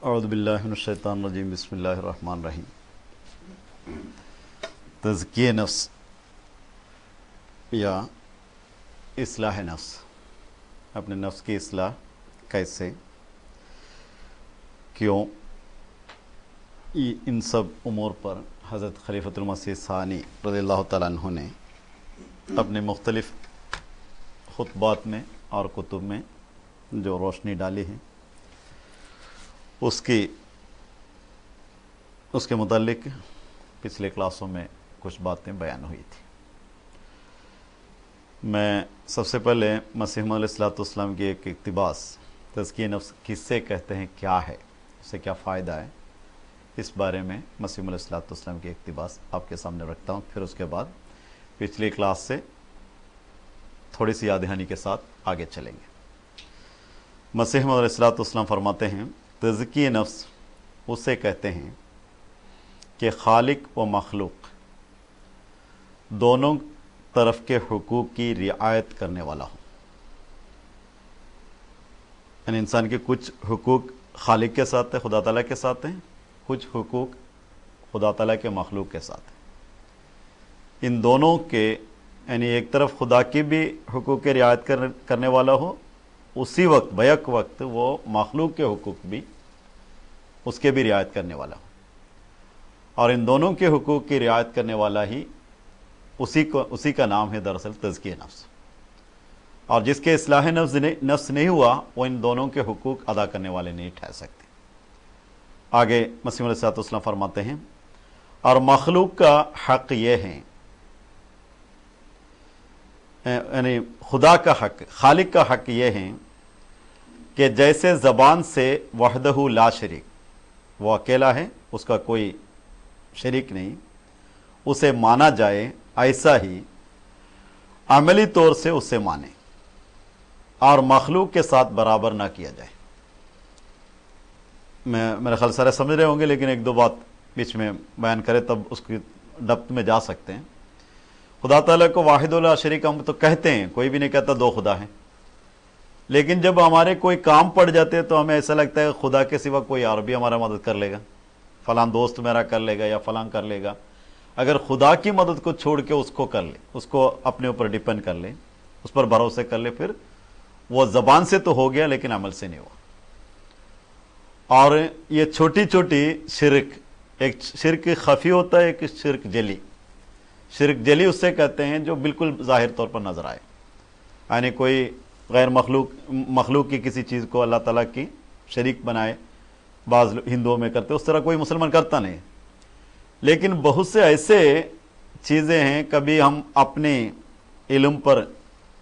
اعوذ باللہ من الشیطان الرجیم بسم اللہ الرحمن الرحیم۔ تزکیہ نفس یا اصلاح نفس، اپنے نفس کی اصلاح کیسے، کیوں، ان سب امور پر حضرت خلیفۃ المسیح ثانی رضی اللہ تعالیٰ عنہ نے اپنے مختلف خطبات میں اور کتب میں جو روشنی ڈالی ہے، اس کے متعلق پچھلے کلاسوں میں کچھ باتیں بیان ہوئی تھی۔ میں سب سے پہلے مسیح موعود علیہ السلام کی ایک اقتباس، تزکیہ نفس کسے کہتے ہیں، کیا ہے، اس سے کیا فائدہ ہے، اس بارے میں مسیح موعود علیہ السلام کی اقتباس آپ کے سامنے رکھتا ہوں۔ پھر اس کے بعد پچھلی کلاس سے تھوڑی سی یاد دہانی کے ساتھ آگے چلیں گے۔ مسیح موعود علیہ السلام فرماتے ہیں، تزکیہ نفس اسے کہتے ہیں کہ خالق و مخلوق دونوں طرف کے حقوق کی رعایت کرنے والا ہو، یعنی انسان کے کچھ حقوق خالق کے ساتھ ہیں، خدا تعالیٰ کے ساتھ ہیں، کچھ حقوق خدا تعالیٰ کے مخلوق کے ساتھ ہیں۔ ان دونوں کے، یعنی ایک طرف خدا کی بھی حقوق کی رعایت کرنے والا ہو، اسی وقت بیک وقت وہ مخلوق کے حقوق بھی اس کے بھی رعایت کرنے والا ہو، اور ان دونوں کے حقوق کی رعایت کرنے والا ہی اسی کا نام ہے دراصل تزکیہ نفس۔ اور جس کے اصلاح نفس نہیں ہوا، وہ ان دونوں کے حقوق ادا کرنے والے نہیں ٹھہر سکتے۔ آگے مسیح علیہ السلام فرماتے ہیں، اور مخلوق کا حق یہ ہے، یعنی خدا کا حق، خالق کا حق یہ ہے کہ جیسے زبان سے وحدہ لا شریک، وہ اکیلا ہے، اس کا کوئی شریک نہیں، اسے مانا جائے، ایسا ہی عملی طور سے اسے مانے اور مخلوق کے ساتھ برابر نہ کیا جائے۔ میرے خیال سارے سمجھ رہے ہوں گے، لیکن ایک دو بات بیچ میں بیان کرے تب اس کی ڈپتھ میں جا سکتے ہیں۔ خدا تعالیٰ کو واحد لا شریک ہم تو کہتے ہیں، کوئی بھی نہیں کہتا دو خدا ہیں، لیکن جب ہمارے کوئی کام پڑ جاتے تو ہمیں ایسا لگتا ہے خدا کے سوا کوئی اور بھی ہمارا مدد کر لے گا، فلاں دوست میرا کر لے گا یا فلاں کر لے گا۔ اگر خدا کی مدد کو چھوڑ کے اس کو کر لے، اس کو اپنے اوپر ڈیپینڈ کر لے، اس پر بھروسہ کر لے، پھر وہ زبان سے تو ہو گیا لیکن عمل سے نہیں ہوا۔ اور یہ چھوٹی چھوٹی شرک، ایک شرک خفی ہوتا ہے، ایک شرک جلی۔ شرک جلی اس سے کہتے ہیں جو بالکل ظاہر طور پر نظر آئے، یعنی کوئی غیر مخلوق کی کسی چیز کو اللہ تعالیٰ کی شریک بنائے، بعض ہندوؤں میں کرتے، اس طرح کوئی مسلمان کرتا نہیں۔ لیکن بہت سے ایسے چیزیں ہیں، کبھی ہم اپنے علم پر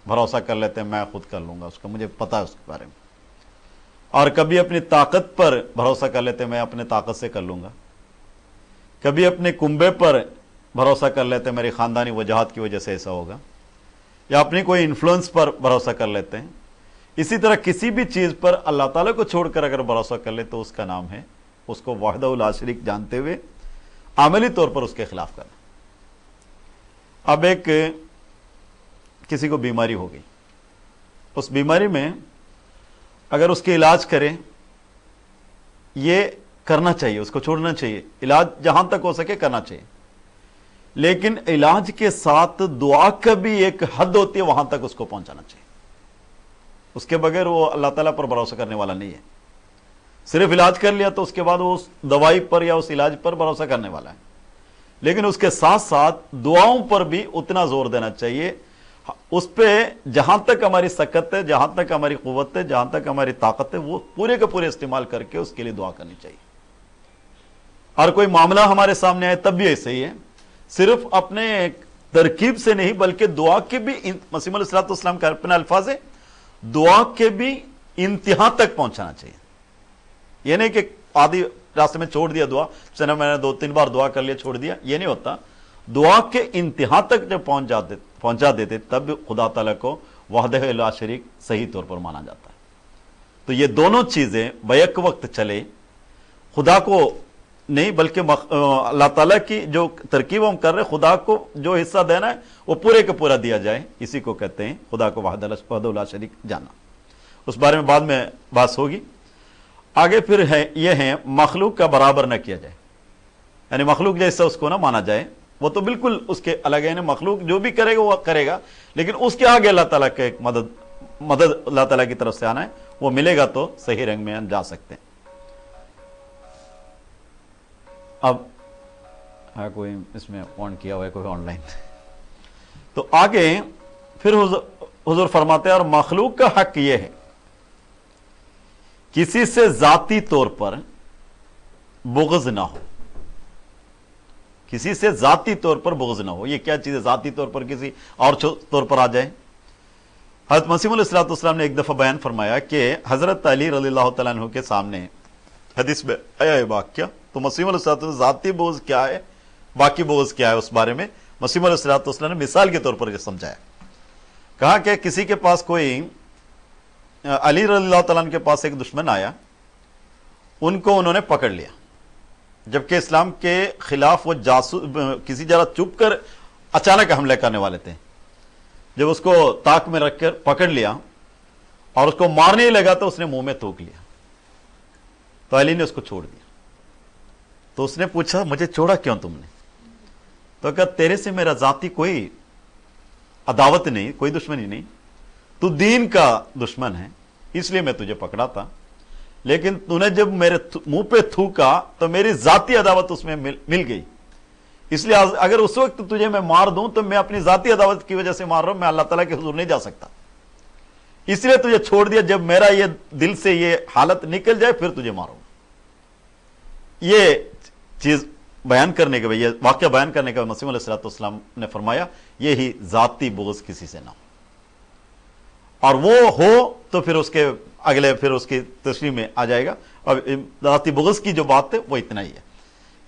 بھروسہ کر لیتے ہیں، میں خود کر لوں گا، اس کا مجھے پتہ ہے اس کے بارے میں، اور کبھی اپنی طاقت پر بھروسہ کر لیتے ہیں، میں اپنے طاقت سے کر لوں گا، کبھی اپنے کنبے پر بھروسہ کر لیتے ہیں، میری خاندانی وجہات کی وجہ سے ایسا ہوگا، یا اپنی کوئی انفلوئنس پر بھروسہ کر لیتے ہیں۔ اسی طرح کسی بھی چیز پر اللہ تعالیٰ کو چھوڑ کر اگر بھروسہ کر لے تو اس کا نام ہے، اس کو وحدہ لا شریک جانتے ہوئے عملی طور پر اس کے خلاف کرنا۔ اب ایک کسی کو بیماری ہو گئی، اس بیماری میں اگر اس کے علاج کرے، یہ کرنا چاہیے، اس کو چھوڑنا چاہیے، علاج جہاں تک ہو سکے کرنا چاہیے، لیکن علاج کے ساتھ دعا کا بھی ایک حد ہوتی ہے، وہاں تک اس کو پہنچانا چاہیے۔ اس کے بغیر وہ اللہ تعالیٰ پر بھروسہ کرنے والا نہیں ہے۔ صرف علاج کر لیا تو اس کے بعد وہ اس دوائی پر یا اس علاج پر بھروسہ کرنے والا ہے، لیکن اس کے ساتھ ساتھ دعاؤں پر بھی اتنا زور دینا چاہیے، اس پہ جہاں تک ہماری سکت ہے، جہاں تک ہماری قوت ہے، جہاں تک ہماری طاقت ہے، وہ پورے کے پورے استعمال کر کے اس کے لیے دعا کرنی چاہیے۔ اور کوئی معاملہ ہمارے سامنے آئے تب بھی ایسے ہی ہے، صرف اپنے ترکیب سے نہیں بلکہ دعا کے بھی، مسیح علیہ السلام کا اپنا الفاظ ہے، دعا کے بھی انتہا تک پہنچانا چاہیے۔ یہ نہیں کہ آدھی راستے میں چھوڑ دیا دعا، چنا میں نے 2-3 بار دعا کر لیا چھوڑ دیا، یہ نہیں ہوتا۔ دعا کے انتہا تک جب پہنچا دیتے تب خدا تعالیٰ کو وحدہ لا شریک صحیح طور پر مانا جاتا ہے۔ تو یہ دونوں چیزیں بیک وقت چلے، خدا کو نہیں بلکہ اللہ تعالیٰ کی جو ترکیب ہم کر رہے، خدا کو جو حصہ دینا ہے وہ پورے کا پورا دیا جائے، اسی کو کہتے ہیں خدا کو وحدہ لا شریک جانا۔ اس بارے میں بعد میں بات ہوگی۔ आगे फिर है ये है मखलूक का बराबर न किया जाए, यानी मखलूक जैसा उसको ना माना जाए, वो तो बिल्कुल उसके अलग है। मखलूक जो भी करेगा वो करेगा, लेकिन उसके आगे अल्लाह ताला के एक मदद अल्लाह ताला की तरफ से आना है, वो मिलेगा तो सही रंग में जा सकते हैं। अब है कोई इसमें ऑन किया हुआ है कोई ऑनलाइन, तो आगे फिर हुजूर फरमाते हैं और मखलूक का हक यह है किसी से जाती तौर पर बुग़्ज़ ना हो, किसी से जाती तौर पर बुग़्ज़ ना हो। ये क्या चीज है जाती तौर पर किसी और तौर पर आ जाए? हज़रत मसीह अलैहिस्सलाम ने एक दफा बयान फरमाया कि हजरत अली रज़ियल्लाहु तआला अन्हु के सामने हदीस में आया है वाक्य, तो मसीह अलैहिस्सलाम जाती बुग़्ज़ क्या है, बाकी बुग़्ज़ क्या है, उस बारे में मसीह अलैहिस्सलाम ने मिसाल के तौर पर यह समझाया। कहा कि किसी के पास कोई अली रज़ियल्लाहु तआला अन्हु के पास एक दुश्मन आया, उनको उन्होंने पकड़ लिया, जबकि इस्लाम के खिलाफ वो जासूस किसी जरा चुप कर अचानक हमले करने वाले थे। जब उसको ताक में रखकर पकड़ लिया और उसको मारने ही लगा तो उसने मुंह में थूक लिया, तो अली ने उसको छोड़ दिया। तो उसने पूछा मुझे छोड़ा क्यों तुमने? तो कहा तेरे से मेरा जाती कोई अदावत नहीं, कोई दुश्मनी नहीं, तू दीन का दुश्मन है इसलिए मैं तुझे पकड़ा था, लेकिन तूने जब मेरे मुंह पे थूका तो मेरी जाती अदावत उसमें मिल गई, इसलिए अगर उस वक्त तुझे मैं मार दूं तो मैं अपनी जाती अदावत की वजह से मार रहा हूं, मैं अल्लाह ताला के हुजूर नहीं जा सकता, इसलिए तुझे छोड़ दिया। जब मेरा ये दिल से ये हालत निकल जाए फिर तुझे मारूंगा। ये चीज बयान करने के ये वाक्य बयान करने के मसीह अलैहिस्सलाम ने फरमाया यही जाती बुग़्ज़ किसी से ना हो, और वो हो तो फिर उसके अगले फिर उसकी तशरीह में आ जाएगा। अब जाती बुग़्ज़ की जो बात है वो इतना ही है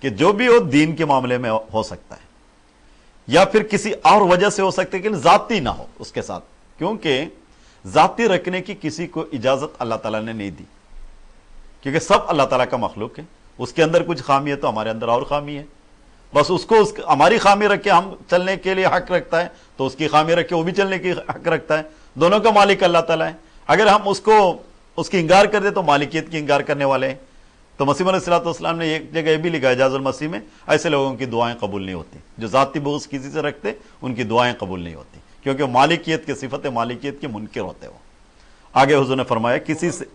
कि जो भी हो दीन के मामले में हो सकता है या फिर किसी और वजह से हो सकता है, लेकिन जाती ना हो उसके साथ, क्योंकि जाती रखने की किसी को इजाजत अल्लाह ताला ने नहीं दी, क्योंकि सब अल्लाह ताला का मखलूक है। उसके अंदर कुछ खामी है तो हमारे अंदर और खामी है, बस उसको हमारी खामी रख के हम चलने के लिए हक रखता है, तो उसकी खामी रख के वो भी चलने की हक रखता है। दोनों का मालिक अल्लाह ताला है। अगर हम उसकी इंकार कर दे तो मालिकियत की इंकार करने वाले हैं। तो मसीह अलैहिस्सलाम ने एक जगह भी लिखा इजाज़ुल मसीह में, ऐसे लोगों की दुआएं कबूल नहीं होती, जो जाती बुग़्ज़ किसी से रखते उनकी दुआएं कबूल नहीं होती, क्योंकि मालिकियत की सिफत मालिकियत के मुनकिर होते वो। आगे हुजूर ने फरमाया किसी से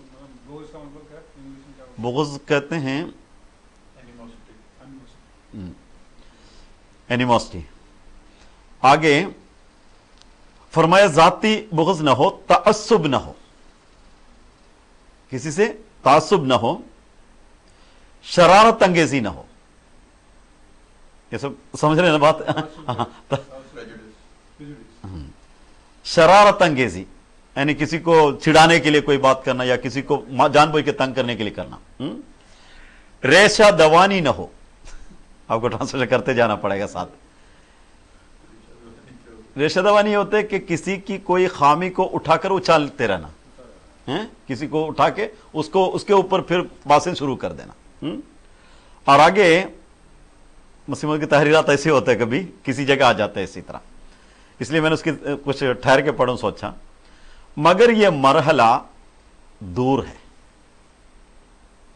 बुग़्ज़ कहते हैं एनिमोसिटी। आगे फरमाया जाती बुग़्ज़ ना हो, तअस्सुब ना हो, किसी से तासुब ना हो, शरारत अंगेजी ना हो। ये सब समझ रहे हैं ना बात? शरारत अंगेजी यानी किसी को चिढ़ाने के लिए कोई बात करना या किसी को जानबूझ के तंग करने के लिए करना। रेशा दवानी ना हो, आपको ट्रांसलेशन करते जाना पड़ेगा साथ। रेशा दवानी होते हैं कि किसी की कोई खामी को उठाकर उछालते रहना है, किसी को उठा के उसको उसके ऊपर फिर बातें शुरू कर देना। और आगे मसीह की तहरीरात ऐसे होते हैं, कभी किसी जगह आ जाते हैं इसी तरह, इसलिए मैंने उसकी कुछ ठहर के पढ़ूं सोचा, मगर यह मरहला दूर है।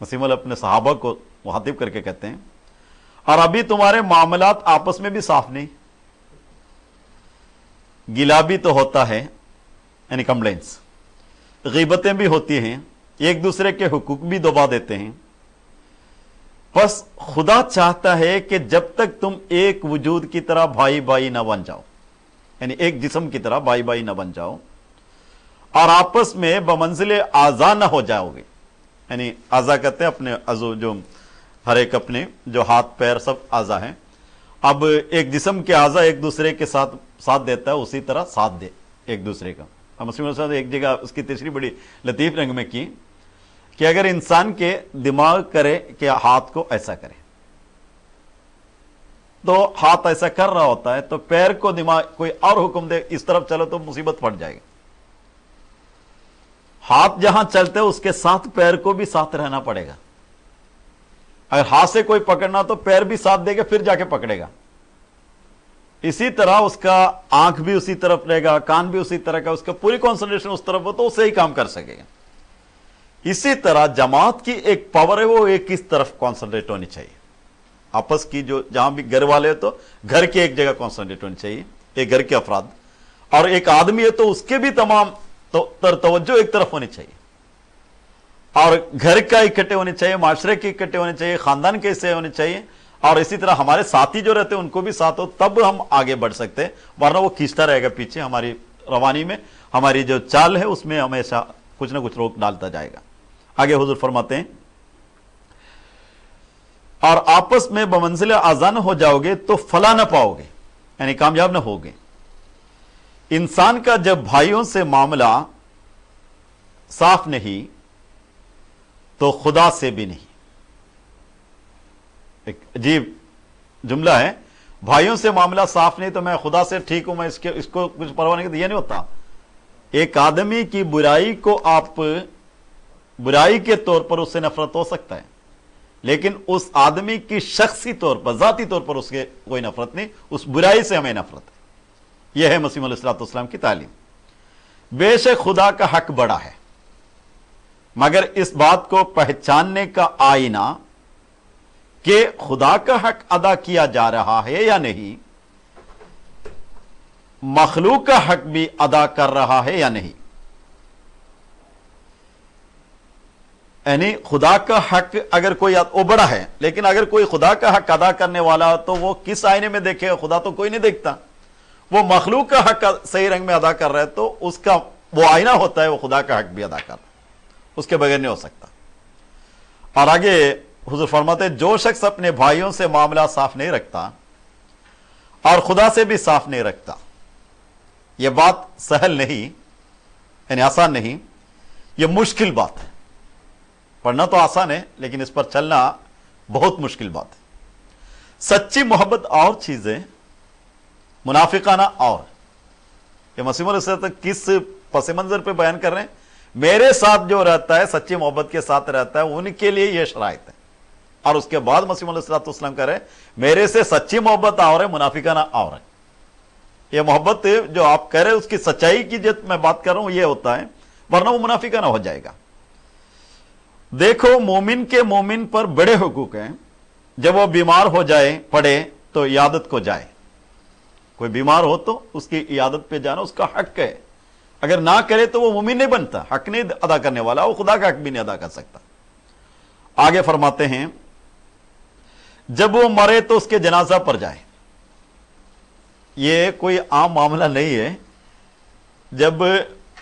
मसीह अपने सहाबा को मुखातिब करके कहते हैं और अभी तुम्हारे मामलात आपस में भी साफ नहीं, गिला भी तो होता है यानी कंप्लेंट्स, गीबतें भी होती हैं, एक दूसरे के हुकूक भी दबा देते हैं। बस खुदा चाहता है कि जब तक तुम एक वजूद की तरह भाई भाई ना बन जाओ, यानी एक जिस्म की तरह भाई भाई ना बन जाओ और आपस में बमंजिले आज़ा ना हो जाओगे, यानी आज़ा कहते हैं अपने अज़ो, जो हर एक अपने जो हाथ पैर सब आज़ा हैं। अब एक जिस्म के आज़ा एक दूसरे के साथ देता है, उसी तरह साथ दे एक दूसरे का। मसीह एक जगह उसकी तशरीह बड़ी लतीफ रंग में की कि अगर इंसान के दिमाग करे कि हाथ को ऐसा करे तो हाथ ऐसा कर रहा होता है, तो पैर को दिमाग कोई और हुक्म दे इस तरफ चलो तो मुसीबत पड़ जाएगी। हाथ जहां चलते उसके साथ पैर को भी साथ रहना पड़ेगा। अगर हाथ से कोई पकड़ना तो पैर भी साथ देगा फिर जाके पकड़ेगा। इसी तरह उसका आंख भी उसी तरफ रहेगा, कान भी उसी तरह का, उसका पूरी कंसंट्रेशन उस तरफ हो तो उससे ही काम कर सकेगा। इसी तरह जमात की एक पावर है, वो एक इस तरफ कॉन्सेंट्रेट होनी चाहिए। आपस की जो जहां भी घर वाले हो तो घर की एक जगह कॉन्सेंट्रेट होनी चाहिए, एक घर के अफराद, और एक आदमी है तो उसके भी तमाम तवज्जो एक तरफ होनी चाहिए, और घर का इकट्ठे होने चाहिए, माशरे के इकट्ठे होने चाहिए, खानदान के हिस्से होने चाहिए, और इसी तरह हमारे साथी जो रहते हैं उनको भी साथ हो, तब हम आगे बढ़ सकते हैं, वरना वो खींचता रहेगा पीछे। हमारी रवानी में, हमारी जो चाल है उसमें हमेशा कुछ ना कुछ रोक डालता जाएगा। आगे हुजूर फरमाते हैं, और आपस में बमंजिल आजान हो जाओगे तो फला न पाओगे, यानी कामयाब न होगे। इंसान का जब भाइयों से मामला साफ नहीं तो खुदा से भी नहीं। एक अजीब जुमला है, भाइयों से मामला साफ नहीं तो मैं खुदा से ठीक हूं, मैं इसको कुछ परवाह नहीं, ये नहीं होता। एक आदमी की बुराई को आप बुराई के तौर पर उससे नफरत हो सकता है, लेकिन उस आदमी की शख्सी तौर पर, जाती तौर पर उसके कोई नफरत नहीं, उस बुराई से हमें नफरत है। यह है मसीह अलैहिस्सलाम की तालीम। बेशक खुदा का हक बड़ा है, मगर इस बात को पहचानने का आईना कि खुदा का हक अदा किया जा रहा है या नहीं, मखलूक का हक भी अदा कर रहा है या नहीं, यानी खुदा का हक अगर कोई वो बड़ा है, लेकिन अगर कोई खुदा का हक अदा करने वाला हो तो वो किस आईने में देखेगा? खुदा तो कोई नहीं देखता। वो मखलूक का हक सही रंग में अदा कर रहा है तो उसका वो आईना होता है, वो खुदा का हक भी अदा कर रहा है, उसके बगैर नहीं हो सकता। और आगे हुजूर फरमाते, जो शख्स अपने भाइयों से मामला साफ नहीं रखता और खुदा से भी साफ नहीं रखता, यह बात सहल नहीं, यानी आसान नहीं, यह मुश्किल बात है। पढ़ना तो आसान है, लेकिन इस पर चलना बहुत मुश्किल बात है। सच्ची मोहब्बत और चीजें, मुनाफिकाना और। ये मसीह मौद किस पस मंजर पे बयान कर रहे हैं? मेरे साथ जो रहता है, सच्ची मोहब्बत के साथ रहता है, उनके लिए यह शराइत है। और उसके बाद मसीह मौद कह रहे हैं, मेरे से सच्ची मोहब्बत और है, मुनाफिकाना और है। यह मोहब्बत जो आप कह रहे हैं उसकी सच्चाई की जो मैं बात कर रहा हूं, यह होता है, वरना वो मुनाफिकाना हो जाएगा। देखो, मोमिन के मोमिन पर बड़े हुकूक हैं। जब वो बीमार हो जाए पड़े तो इयादत को जाए। कोई बीमार हो तो उसकी इयादत पे जाना उसका हक है। अगर ना करे तो वो मोमिन नहीं बनता, हक नहीं अदा करने वाला, वो खुदा का हक भी नहीं अदा कर सकता। आगे फरमाते हैं, जब वो मरे तो उसके जनाजा पर जाए। ये कोई आम मामला नहीं है। जब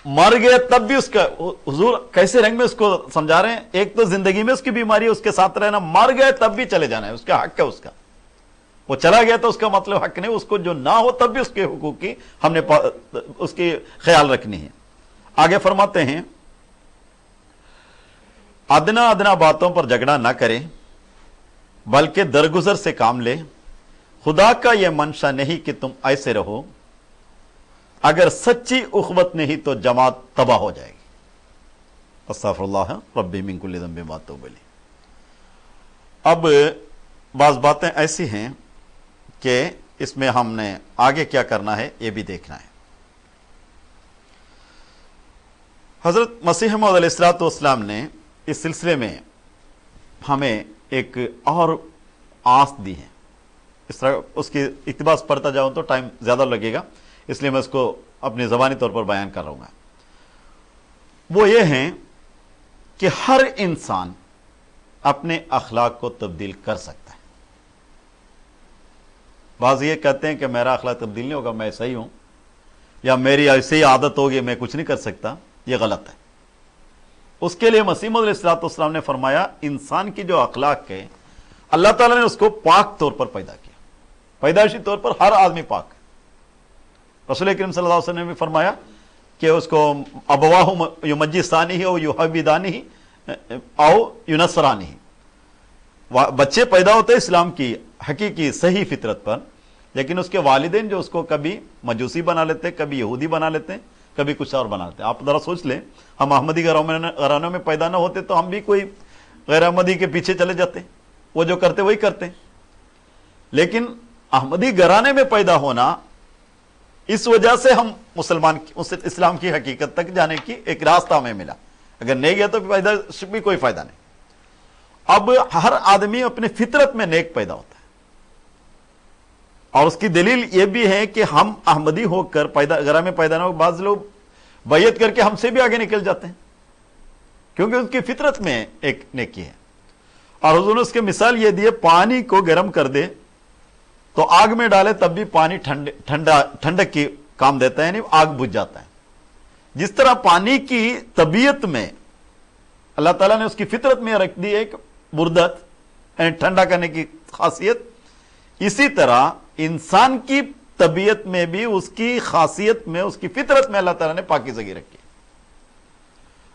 मर गए तब भी उसका, हुजूर कैसे रंग में उसको समझा रहे हैं, एक तो जिंदगी में उसकी बीमारी है, उसके साथ रहना, मर गए तब भी चले जाना है, उसका हक है। उसका वो चला गया तो उसका मतलब हक नहीं, उसको जो ना हो तब भी उसके हुकूक की हमने उसकी ख्याल रखनी है। आगे फरमाते हैं, अदना अदना बातों पर झगड़ा ना करें, बल्कि दरगुजर से काम ले। खुदा का यह मंशा नहीं कि तुम ऐसे रहो। अगर सच्ची उखवत नहीं तो जमात तबाह हो जाएगी। अस्तगफिरुल्लाह रब्बी मिन कुल्लि ज़ंबिन व अतूबु इलैह। अब बाज़ बातें ऐसी हैं कि इसमें हमने आगे क्या करना है ये भी देखना है। हजरत मसीह मौऊद अलैहिस्सलाम ने इस सिलसिले में हमें एक और आस दी है। इस तरह उसकी इक्तिबास पढ़ता जाऊं तो टाइम ज्यादा लगेगा, इसलिए मैं उसको अपनी ज़बानी तौर पर बयान कर रहूंगा। वो ये हैं कि हर इंसान अपने अखलाक को तब्दील कर सकता है। बाज़ ये कहते हैं कि मेरा अखलाक तब्दील नहीं होगा, मैं ऐसा ही हूं, या मेरी ऐसी ही आदत होगी, मैं कुछ नहीं कर सकता। यह गलत है। उसके लिए मसीह मौऊद अलैहिस्सलाम ने फरमाया, इंसान की जो अखलाक है, अल्लाह ताला ने उसको पाक तौर पर पैदा किया। पैदाइशी तौर पर हर आदमी पाक है। रसूल करीम सल्लल्लाहु अलैहि वसल्लम ने भी फरमाया कि उसको अबवाहु युमज्जिसानी ही और युहविदानी ही औ युनसरानी ही। बच्चे पैदा होते इस्लाम की हकीकी सही फितरत पर, लेकिन उसके वालिदैन जो उसको कभी मजूसी बना लेते, कभी यहूदी बना लेते, कभी कुछ और बना लेते। आप जरा सोच लें, हम अहमदी घरानों में पैदा ना होते तो हम भी कोई गैर अहमदी के पीछे चले जाते, वो जो करते वही करते। लेकिन अहमदी घराने में पैदा होना, इस वजह से हम मुसलमान इस्लाम की हकीकत तक जाने की एक रास्ता हमें मिला। अगर नहीं गया तो पैदा भी कोई फायदा नहीं। अब हर आदमी अपने फितरत में नेक पैदा होता है, और उसकी दलील यह भी है कि हम अहमदी होकर पैदा घर में पैदा ना हो, बाज लोग बैयत करके हमसे भी आगे निकल जाते हैं, क्योंकि उनकी फितरत में एक नेकी है। और हुजूर ने उसके मिसाल ये दिए, पानी को गर्म कर दे तो आग में डाले तब भी पानी ठंडक की काम देता है, यानी आग बुझ जाता है। जिस तरह पानी की तबीयत में अल्लाह ताला ने उसकी फितरत में रख दी एक बुर्दत, यानी ठंडा करने की खासियत, इसी तरह इंसान की तबीयत में भी उसकी खासियत में, उसकी फितरत में अल्लाह ताला ने पाकीज़गी रखी।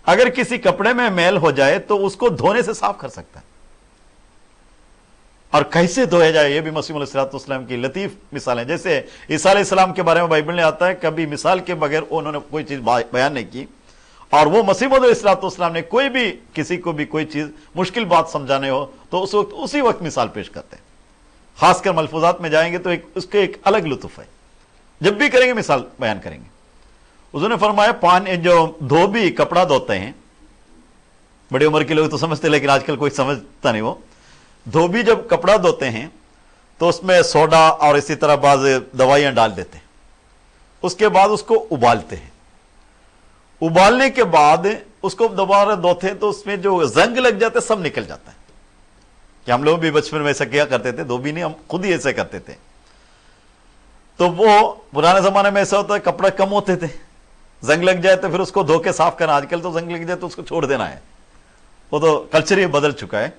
अगर किसी कपड़े में मैल हो जाए तो उसको धोने से साफ कर सकता है, और कैसे धोया जाए ये भी मसीह अलैहिस्सलाम की लतीफ मिसाल है। जैसे ईसा अलैहिस्सलाम के बारे में बाइबल में आता है, कभी मिसाल के बगैर उन्होंने कोई चीज बयान नहीं की, और वो मसीह अलैहिस्सलाम ने कोई भी किसी को भी कोई चीज मुश्किल बात समझाने हो तो उस वक्त उसी वक्त मिसाल पेश करते हैं। खासकर मलफूजात में जाएंगे तो उसके एक अलग लुत्फ है, जब भी करेंगे मिसाल बयान करेंगे। उसने फरमाया पानी जो धोबी कपड़ा धोते हैं, बड़ी उम्र के लोग तो समझते, लेकिन आजकल कोई समझता नहीं। वो धोबी जब कपड़ा धोते हैं तो उसमें सोडा और इसी तरह बाज दवाइयां डाल देते हैं, उसके बाद उसको उबालते हैं। उबालने के बाद उसको दोबारा धोते हैं तो उसमें जो जंग लग जाते सब निकल जाता है। कि हम लोग भी बचपन में ऐसा किया करते थे, धोबी नहीं हम खुद ही ऐसा करते थे। तो वो पुराने जमाने में ऐसा होता है, कपड़ा कम होते थे, जंग लग जाए तो फिर उसको धो के साफ करना। आजकल तो जंग लग जाए तो उसको छोड़ देना है, वो तो कल्चर ही बदल चुका है।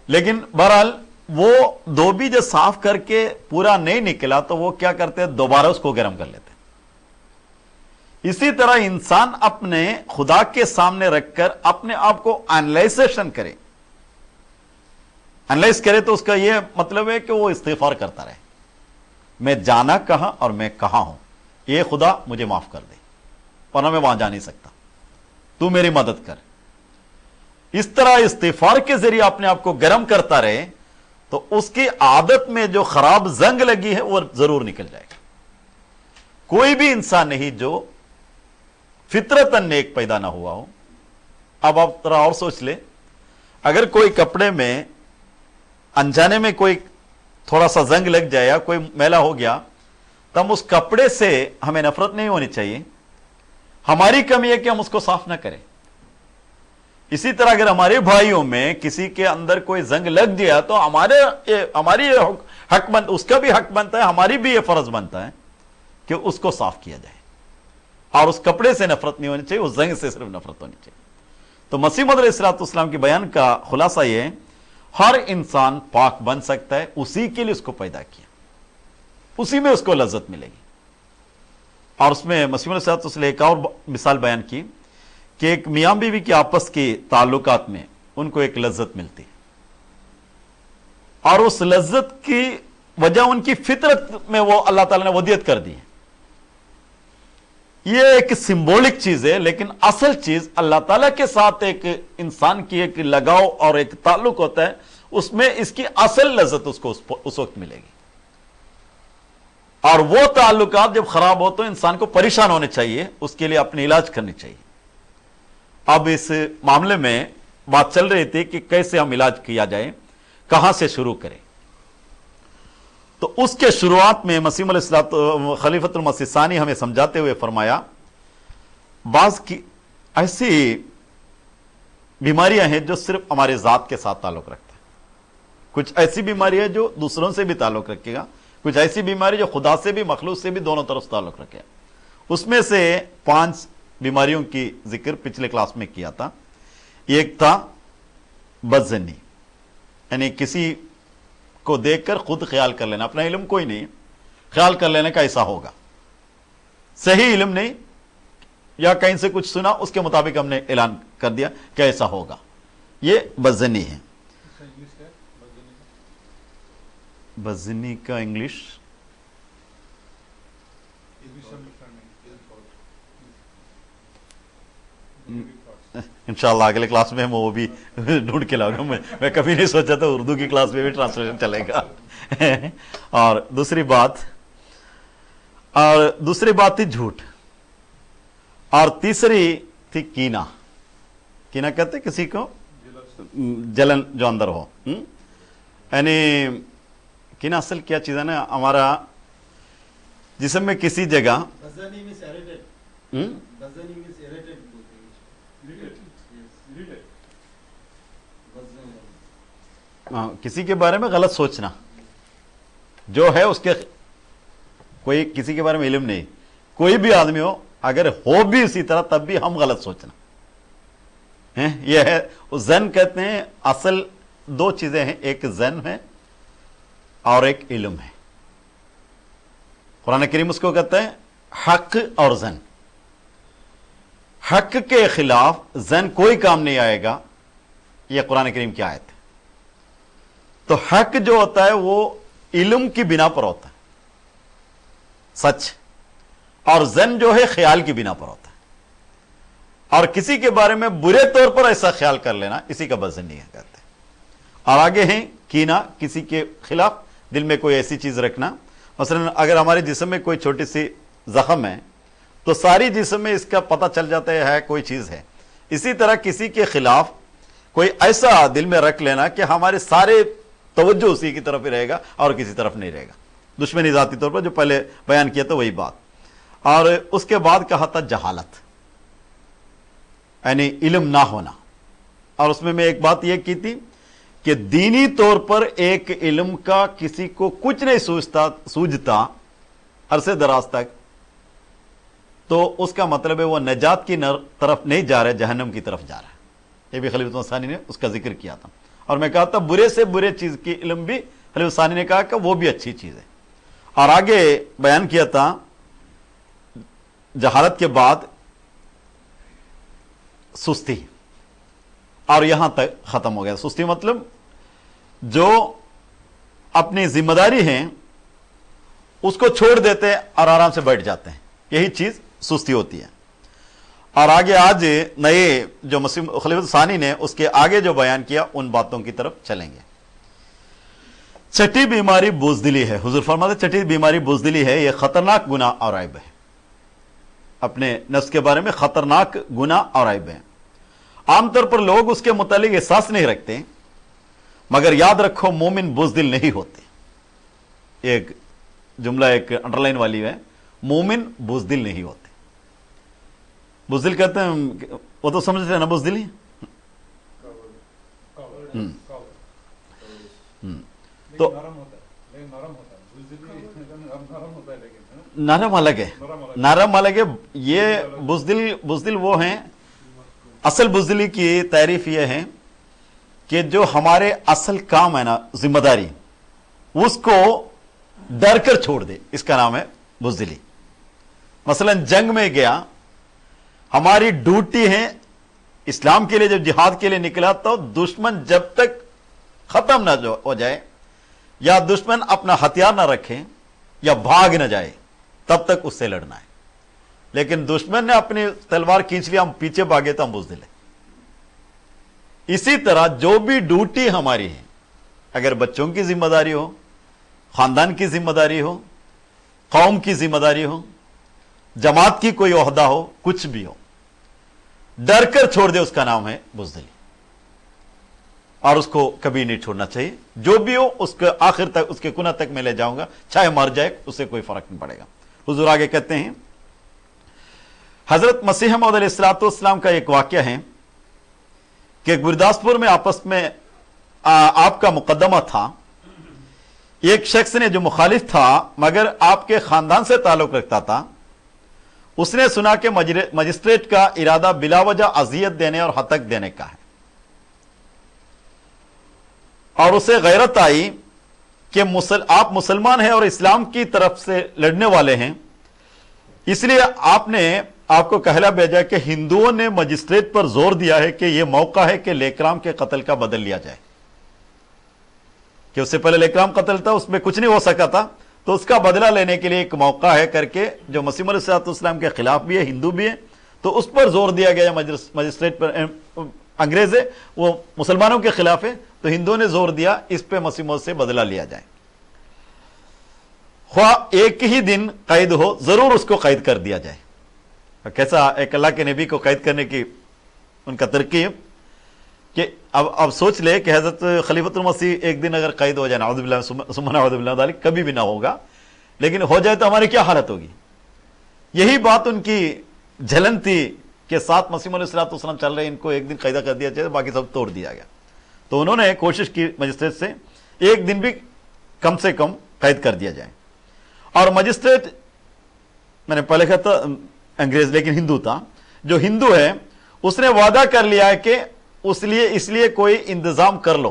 लेकिन बहरहाल वो धोबी जब साफ करके पूरा नहीं निकला तो वो क्या करते हैं, दोबारा उसको गर्म कर लेते। इसी तरह इंसान अपने खुदा के सामने रखकर अपने आप को एनालाइजेशन करे। एनालाइज करे तो उसका यह मतलब है कि वो इस्तिगफार करता रहे, मैं जाना कहां और मैं कहां हूं, ये खुदा मुझे माफ कर दे, वरना मैं वहां जा नहीं सकता, तू मेरी मदद कर। इस तरह इस्तिगफार के जरिए अपने आप को गर्म करता रहे तो उसकी आदत में जो खराब जंग लगी है वो जरूर निकल जाएगा। कोई भी इंसान नहीं जो फितरतन नेक पैदा ना हुआ हो। अब आप तरह और सोच ले, अगर कोई कपड़े में अनजाने में कोई थोड़ा सा जंग लग जाए या कोई मैला हो गया, तब उस कपड़े से हमें नफरत नहीं होनी चाहिए। हमारी कमी है कि हम उसको साफ ना करें। इसी तरह अगर हमारे भाइयों में किसी के अंदर कोई जंग लग गया तो हमारी हक बन, उसका भी हक बनता है, हमारी भी ये फर्ज बनता है कि उसको साफ किया जाए, और उस कपड़े से नफरत नहीं होनी चाहिए, उस जंग से सिर्फ नफरत होनी चाहिए। तो मसीह मौऊद अलैहिस्सलाम के बयान का खुलासा यह है, हर इंसान पाक बन सकता है, उसी के लिए उसको पैदा किया, उसी में उसको लज्जत मिलेगी। और उसमें मसीह मौऊद अलैहिस्सलाम ने एक और मिसाल बयान की कि एक मियां बीवी के आपस के ताल्लुकात में उनको एक लज्जत मिलती है, और उस लज्जत की वजह उनकी फितरत में वो अल्लाह ताला ने वदियत कर दी है। ये एक सिंबॉलिक चीज है, लेकिन असल चीज अल्लाह ताला के साथ एक इंसान की एक लगाव और एक ताल्लुक होता है, उसमें इसकी असल लज्जत उसको उस वक्त मिलेगी। और वो ताल्लुकात जब खराब हो तो इंसान को परेशान होने चाहिए, उसके लिए अपनी इलाज करनी चाहिए। अब इस मामले में बात चल रही थी कि कैसे हम इलाज किया जाए, कहां से शुरू करें। तो उसके शुरुआत में मसीह खलीफतुल मसीह सानी हमें समझाते हुए फरमाया, बाज की ऐसी बीमारियां हैं जो सिर्फ हमारे जात के साथ ताल्लुक रखता है, कुछ ऐसी बीमारी है जो दूसरों से भी ताल्लुक रखेगा, कुछ ऐसी बीमारी जो खुदा से भी मखलूक से भी दोनों तरफ ताल्लुक रखेगा। उसमें से 5 बीमारियों की जिक्र पिछले क्लास में किया था। एक था बदज़न्नी, यानी किसी को देखकर खुद ख्याल कर लेना, अपना इल्म कोई नहीं, ख्याल कर लेने का ऐसा होगा, सही इल्म नहीं, या कहीं से कुछ सुना उसके मुताबिक हमने ऐलान कर दिया कि ऐसा होगा, ये बदज़न्नी है। बदज़न्नी का इंग्लिश इंशाल्लाह अगले क्लास में हम वो भी ढूंढ के लाऊंगा। मैं कभी नहीं सोचा था उर्दू की क्लास में भी ट्रांसलेशन चलेगा। और दूसरी बात थी झूठ, और तीसरी थी कीना, कीना कहते किसी को जलन जो अंदर हो, यानी कीना असल क्या चीज़ है ना, हमारा जिसम में किसी जगह किसी के बारे में गलत सोचना, जो है उसके कोई किसी के बारे में इल्म नहीं, कोई भी आदमी हो, अगर हो भी इसी तरह तब भी हम गलत सोचना है, यह है जन कहते हैं। असल दो चीजें हैं, एक जन है और एक इल्म है। कुरान करीम उसको कहते हैं हक और जन। हक के खिलाफ जन कोई काम नहीं आएगा, यह कुरान करीम की आयत है। तो हक जो होता है वो इल्म की बिना पर होता है, सच, और जन जो है ख्याल की बिना पर होता है। और किसी के बारे में बुरे तौर पर ऐसा ख्याल कर लेना, इसी का बजन नहीं है कहते। और आगे हैं कीना, किसी के खिलाफ दिल में कोई ऐसी चीज रखना, मसलन अगर हमारे जिस्म में कोई छोटी सी जख्म है तो सारी जिस्म में इसका पता चल जाता है कोई चीज है। इसी तरह किसी के खिलाफ कोई ऐसा दिल में रख लेना कि हमारे सारे तवज्जो उसी की तरफ ही रहेगा और किसी तरफ नहीं रहेगा, दुश्मनी जाती तौर पर, जो पहले बयान किया था वही बात। और उसके बाद कहा था जहालत, यानी इल्म ना होना। और उसमें मैं एक बात यह की थी कि दीनी तौर पर एक इल्म का किसी को कुछ नहीं सूझता अरसे दराज तक, तो उसका मतलब है वो नजात की तरफ नहीं जा रहा है, जहन्नम की तरफ जा रहा है। ये भी खलीफा सानी ने उसका जिक्र किया था। और मैं कहा था बुरे से बुरे चीज की इल्म भी खलीफा सानी ने कहा कि वो भी अच्छी चीज है। और आगे बयान किया था जहालत के बाद सुस्ती, और यहां तक खत्म हो गया। सुस्ती मतलब जो अपनी जिम्मेदारी है उसको छोड़ देते हैं और आराम से बैठ जाते हैं, यही चीज सुस्ती होती है। और आगे आज नए जो खलीफा सानी ने उसके आगे जो बयान किया उन बातों की तरफ चलेंगे। छठी बीमारी बुज़दिली है। हुजूर फरमाते छठी बीमारी बुज़दिली है, यह खतरनाक गुनाह और ऐब है। अपने नफ्स के बारे में खतरनाक गुनाह और ऐब है। आमतौर पर लोग उसके मुतालिक एहसास नहीं रखते, मगर याद रखो मोमिन बुज़दिल नहीं होते। एक जुमला एक अंडरलाइन वाली है, मोमिन बुज़दिल नहीं होते। बुज़दिल कहते हैं, वो तो समझते हैं ना बुज़दिली। तो नरम अलग है, नरम अलग है। ये बुज़दिल वो हैं, असल बुज़दिली की तारीफ ये है कि जो हमारे असल काम है ना, जिम्मेदारी, उसको डर कर छोड़ दे, इसका नाम है बुज़दिली। मसलन जंग में गया, हमारी ड्यूटी है इस्लाम के लिए, जब जिहाद के लिए निकला तो दुश्मन जब तक खत्म ना हो जाए, या दुश्मन अपना हथियार ना रखे या भाग ना जाए, तब तक उससे लड़ना है। लेकिन दुश्मन ने अपनी तलवार खींच लिया, हम पीछे भागे तो हम बुज़दिल है। इसी तरह जो भी ड्यूटी हमारी है, अगर बच्चों की जिम्मेदारी हो, खानदान की जिम्मेदारी हो, कौम की जिम्मेदारी हो, जमात की कोई ओहदा हो, कुछ भी हो, डर कर छोड़ दे, उसका नाम है बुज़दिली। और उसको कभी नहीं छोड़ना चाहिए। जो भी हो उसके आखिर तक, उसके कुना तक मैं ले जाऊंगा, चाहे मर जाए, उससे कोई फर्क नहीं पड़ेगा। हुजूर आगे कहते हैं, हजरत मसीह मौद अलैहिस्सलाम का एक वाक्य है कि गुरदासपुर में आपस में आपका मुकदमा था। एक शख्स ने जो मुखालिफ था मगर आपके खानदान से ताल्लुक रखता था, उसने सुना कि मजिस्ट्रेट का इरादा बिलावजह अजियत देने और हतक देने का है, और उसे गैरत आई कि आप मुसलमान हैं और इस्लाम की तरफ से लड़ने वाले हैं, इसलिए आपको कहला भेजा कि हिंदुओं ने मजिस्ट्रेट पर जोर दिया है कि यह मौका है कि लेकराम के कत्ल का बदल लिया जाए। कि उससे पहले लेकराम कत्ल था, उसमें कुछ नहीं हो सका था, तो उसका बदला लेने के लिए एक मौका है करके, जो मसीह अलैहिस्सलाम के खिलाफ भी है, हिंदू भी है, तो उस पर जोर दिया गया। मजिस्ट्रेट पर अंग्रेज है, वो मुसलमानों के खिलाफ है, तो हिंदुओं ने जोर दिया इस पे मसीह से बदला लिया जाए। ख्वाह एक ही दिन कैद हो, जरूर उसको कैद कर दिया जाए। कैसा एक अल्लाह के नबी को कैद करने की उनका तरकीब कि अब सोच ले कि हजरत खलीफतुल मसीह एक दिन अगर कैद हो जाए, नाउज़ुबिल्लाह सुम्मा नाउज़ुबिल्लाह ज़ालिक, कभी भी ना होगा, लेकिन हो जाए तो हमारी क्या हालत होगी। यही बात उनकी जलन थी कि 7 मसीह अलैहिस्सलाम चल रहे, इनको एक दिन कैदा कर दिया जाए, बाकी सब तोड़ दिया गया। तो उन्होंने कोशिश की मजिस्ट्रेट से एक दिन भी कम से कम कैद कर दिया जाए। और मजिस्ट्रेट, मैंने पहले कहा था अंग्रेज लेकिन हिंदू था, जो हिंदू है उसने वादा कर लिया है कि इसलिए कोई इंतजाम कर लो,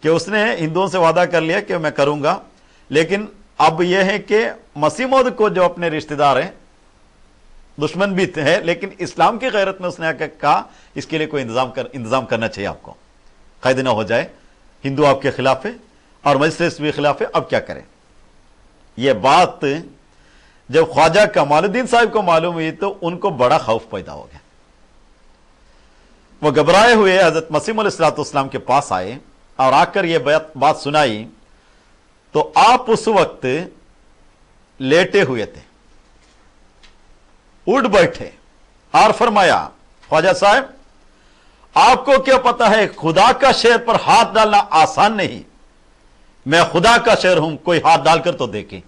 कि उसने हिंदुओं से वादा कर लिया कि मैं करूंगा। लेकिन अब यह है कि मसीह मौद को जो अपने रिश्तेदार हैं, दुश्मन भी है, लेकिन इस्लाम की गैरत में उसने आकर कहा इसके लिए कोई इंतजाम करना चाहिए, आपको कैद ना हो जाए, हिंदू आपके खिलाफ है और मजिस्ट्रेट भी खिलाफ है, अब क्या करें। यह बात जब ख्वाजा कमालुद्दीन साहब को मालूम हुई तो उनको बड़ा खौफ पैदा हो गया। वो घबराए हुए हजरत मसीह अलैहिस्सलाम के पास आए और आकर यह बात सुनाई। तो आप उस वक्त लेटे हुए थे, उठ बैठे और फरमाया, ख्वाजा साहब आपको क्या पता है खुदा का शेर पर हाथ डालना आसान नहीं, मैं खुदा का शेर हूं, कोई हाथ डालकर तो देखे।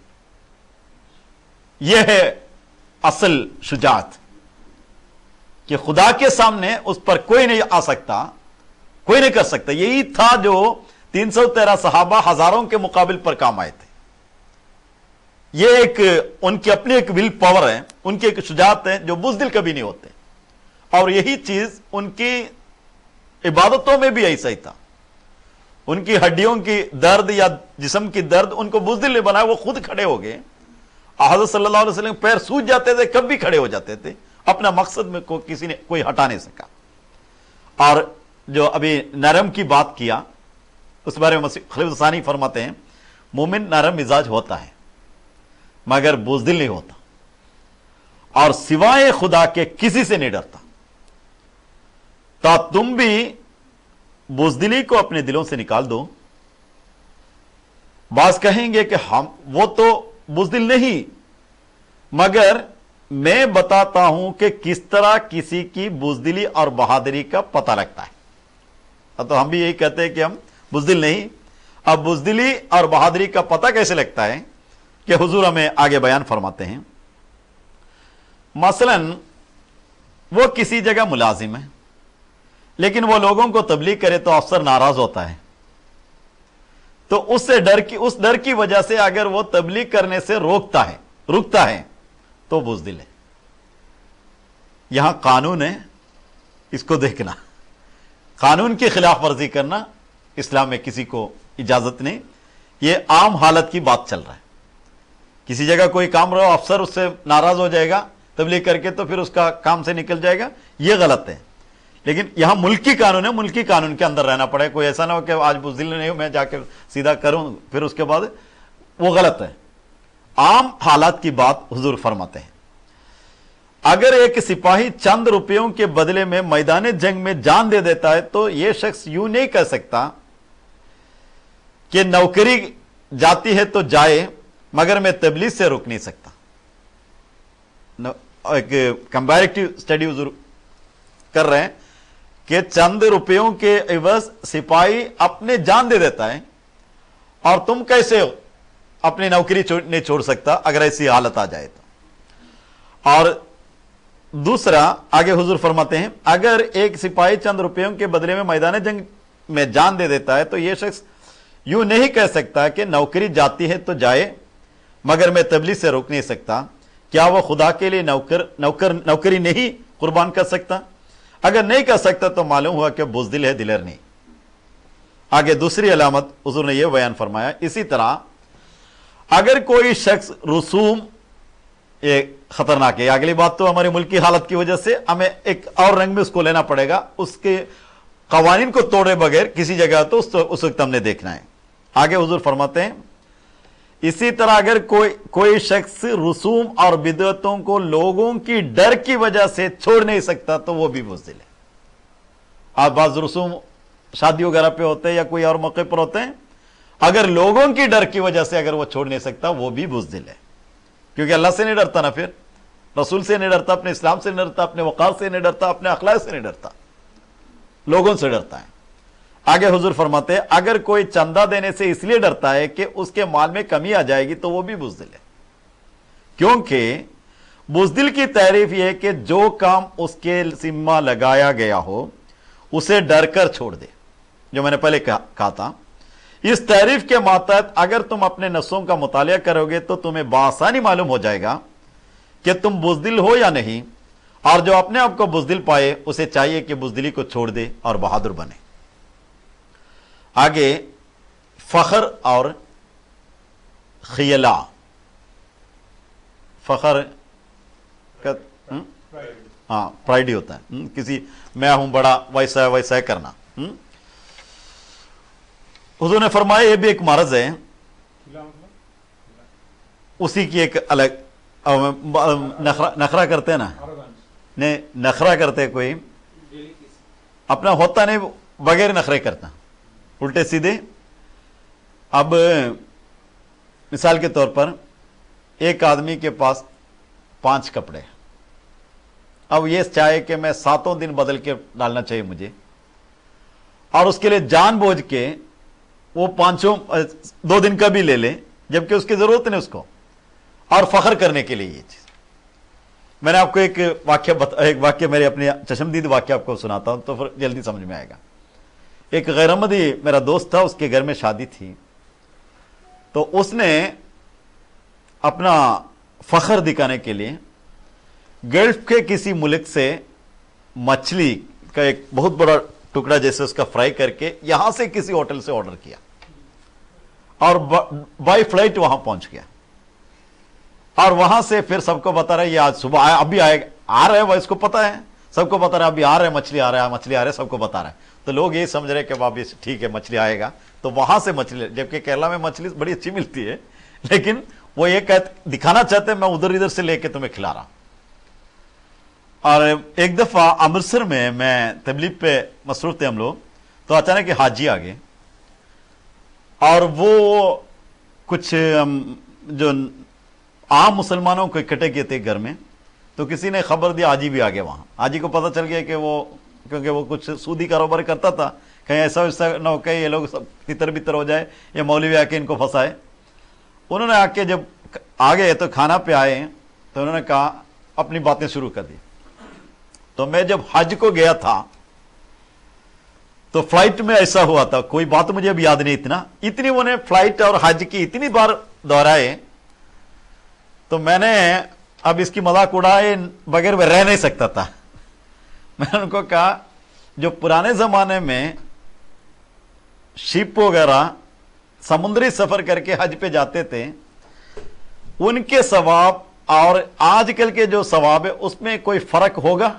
यह है असल शुजात कि खुदा के सामने उस पर कोई नहीं आ सकता, कोई नहीं कर सकता। यही था जो 313 सहाबा हजारों के मुकाबिल पर काम आए थे। यह एक उनकी अपनी एक विल पावर है, उनकी एक शुजात है जो बुज़दिल कभी नहीं होते। और यही चीज उनकी इबादतों में भी ऐसा ही था। उनकी हड्डियों की दर्द या जिस्म की दर्द उनको बुज़दिल ने बनाया, वो खुद खड़े हो गए। हज़रत सल्लल्लाहु अलैहि वसल्लम पैर सूज जाते थे, कब भी खड़े हो जाते थे, अपना मकसद में किसी ने कोई हटा नहीं सका। और जो अभी नरम की बात किया उस बारे में खलीफा सानी फरमाते हैं, मोमिन नरम मिजाज होता है मगर बुज़दिल नहीं होता, और सिवाय खुदा के किसी से नहीं डरता। तो तुम भी बुज़दिली को अपने दिलों से निकाल दो। बाज कहेंगे कि हम वो तो बुज़दिल नहीं, मगर मैं बताता हूं कि किस तरह किसी की बुज़दिली और बहादुरी का पता लगता है। तो हम भी यही कहते हैं कि हम बुज़दिल नहीं। अब बुज़दिली और बहादुरी का पता कैसे लगता है कि हुजूर हमें आगे बयान फरमाते हैं। मसलन वो किसी जगह मुलाजिम है, लेकिन वो लोगों को तबलीग करे तो अफसर नाराज होता है, तो उस डर की वजह से अगर वो तबलीग करने से रुकता है तो बुज़दिल है। यहां कानून है, इसको देखना। कानून की खिलाफ वर्जी करना इस्लाम में किसी को इजाजत नहीं। ये आम हालत की बात चल रहा है। किसी जगह कोई काम रहो, अफसर उससे नाराज हो जाएगा तबलीग करके, तो फिर उसका काम से निकल जाएगा, ये गलत है। लेकिन यहां मुल्की कानून है, मुल्की कानून के अंदर रहना पड़ेगा। कोई ऐसा ना हो कि आज बुज़दिल नहीं हो, मैं जाकर सीधा करूं फिर उसके बाद, वो गलत है। आम हालात की बात हुजूर फरमाते हैं। अगर एक सिपाही चंद रुपयों के बदले में मैदान जंग में जान दे देता है तो यह शख्स यूं नहीं कह सकता कि नौकरी जाती है तो जाए, मगर मैं तबलीग से रोक नहीं सकता। एक कंपैरेटिव स्टडी हुजूर कर रहे हैं कि चंद रुपयों के एवज सिपाही अपने जान दे देता है, और तुम कैसे अपनी नौकरी नहीं छोड़ सकता अगर ऐसी हालत आ जाए तो। और दूसरा आगे हुजूर फरमाते हैं, अगर एक सिपाही चंद रुपयों के बदले में मैदान जंग में जान दे देता है तो यह शख्स यूं नहीं कह सकता कि नौकरी जाती है तो जाए, मगर मैं तबलीग से रोक नहीं सकता। क्या वो खुदा के लिए नौकरी नहीं कुर्बान कर सकता? अगर नहीं कर सकता तो मालूम हुआ कि बुज़दिल है, दिलेर नहीं। आगे दूसरी अलामत हुजूर ने यह बयान फरमाया, इसी तरह अगर कोई शख्स रसूम, ये खतरनाक है। अगली बात तो हमारी मुल्क की हालत की वजह से हमें एक और रंग में उसको लेना पड़ेगा, उसके कवानीन को तोड़े बगैर किसी जगह तो उस वक्त हमने देखना है। आगे हुजूर फरमाते हैं, इसी तरह अगर कोई शख्स रसूम और बिदअतों को लोगों की डर की वजह से छोड़ नहीं सकता तो वो भी बुज़दिल है। आज बाज़ रसूम शादी वगैरह पे होते हैं या कोई और मौके पर होते हैं, अगर लोगों की डर की वजह से अगर वो छोड़ नहीं सकता वो भी बुज़दिल है, क्योंकि अल्लाह से नहीं डरता ना, फिर रसूल से नहीं डरता, अपने इस्लाम से नहीं डरता, अपने वक़ार से नहीं डरता, अपने अखलाक से नहीं डरता, लोगों से डरता है। आगे हुजूर फरमाते हैं अगर कोई चंदा देने से इसलिए डरता है कि उसके माल में कमी आ जाएगी तो वो भी बुज़दिल है, क्योंकि बुज़दिल की तारीफ यह है कि जो काम उसके जिम्मा लगाया गया हो उसे डर कर छोड़ दे, जो मैंने पहले कहा था। इस तारीफ के मातहत अगर तुम अपने नफ्सों का मुतालिया करोगे तो तुम्हें बासानी मालूम हो जाएगा कि तुम बुज़दिल हो या नहीं, और जो अपने आप को बुज़दिल पाए उसे चाहिए कि बुज़दिली को छोड़ दे और बहादुर बने। आगे फखर और खियला, फखर का हाँ प्राइड ही होता है, किसी मैं हूं बड़ा वैसा है वैसा है करना। हुजूर ने फरमाया ये भी एक मर्ज है, उसी की एक अलग नखरा करते हैं ना, नहीं नखरा करते कोई अपना होता नहीं बगैर नखरे करता, उल्टे सीधे। अब मिसाल के तौर पर एक आदमी के पास 5 कपड़े, अब ये चाहे कि मैं 7 दिन बदल के डालना चाहिए मुझे, और उसके लिए जानबूझ के वो 2 दिन का भी ले ले जबकि उसकी जरूरत नहीं उसको, और फख्र करने के लिए ये चीज। मैंने आपको एक वाक्य मेरे अपने चशमदीद वाक्य आपको सुनाता हूं तो फिर जल्दी समझ में आएगा। एक गैरमदी मेरा दोस्त था, उसके घर में शादी थी, तो उसने अपना फख्र दिखाने के लिए गल्फ के किसी मुल्क से मछली का एक बहुत बड़ा टुकड़ा जैसे उसका फ्राई करके यहां से किसी होटल से ऑर्डर किया और बाय फ्लाइट वहां पहुंच गया, और वहां से फिर सबको बता रहा है ये आज सुबह अभी आएगा, आ रहा है, वह इसको पता है, सबको बता रहा है अभी आ रहा है, मछली आ रहा है, मछली आ रहा है, सबको बता रहा है। तो लोग ये समझ रहे कि बाबी ठीक है मछली आएगा, तो वहां से मछली, जबकि केरला में मछली बड़ी अच्छी मिलती है, लेकिन वो ये दिखाना चाहते हैं मैं उधर इधर से लेके तुम्हें खिला रहा हूं। और एक दफा अमृतसर में मैं तबलीग पे मसरूफ थे हम लोग, तो अचानक हाजी आ गए, और वो कुछ जो आम मुसलमानों को इकट्ठे किए थे घर में, तो किसी ने खबर दी हाजी भी आ गया वहां। हाजी को पता चल गया कि वो, क्योंकि वो कुछ सूदी कारोबार करता था, कहीं ऐसा वैसा न हो कहीं ये लोग सब तितर बितर हो जाए, ये मौलवी आके इनको फंसाए। उन्होंने आके जब आ गए तो खाना पे आए तो उन्होंने कहा अपनी बातें शुरू कर दी। तो मैं जब हज को गया था तो फ्लाइट में ऐसा हुआ था, कोई बात मुझे अब याद नहीं, इतनी उन्हें फ्लाइट और हज की इतनी बार दोहराए, तो मैंने अब इसकी मजाक उड़ाए बगैर मैं रह नहीं सकता था। मैंने उनको कहा जो पुराने जमाने में शिप वगैरह समुद्री सफर करके हज पे जाते थे, उनके सवाब और आजकल के जो सवाब है उसमें कोई फर्क होगा?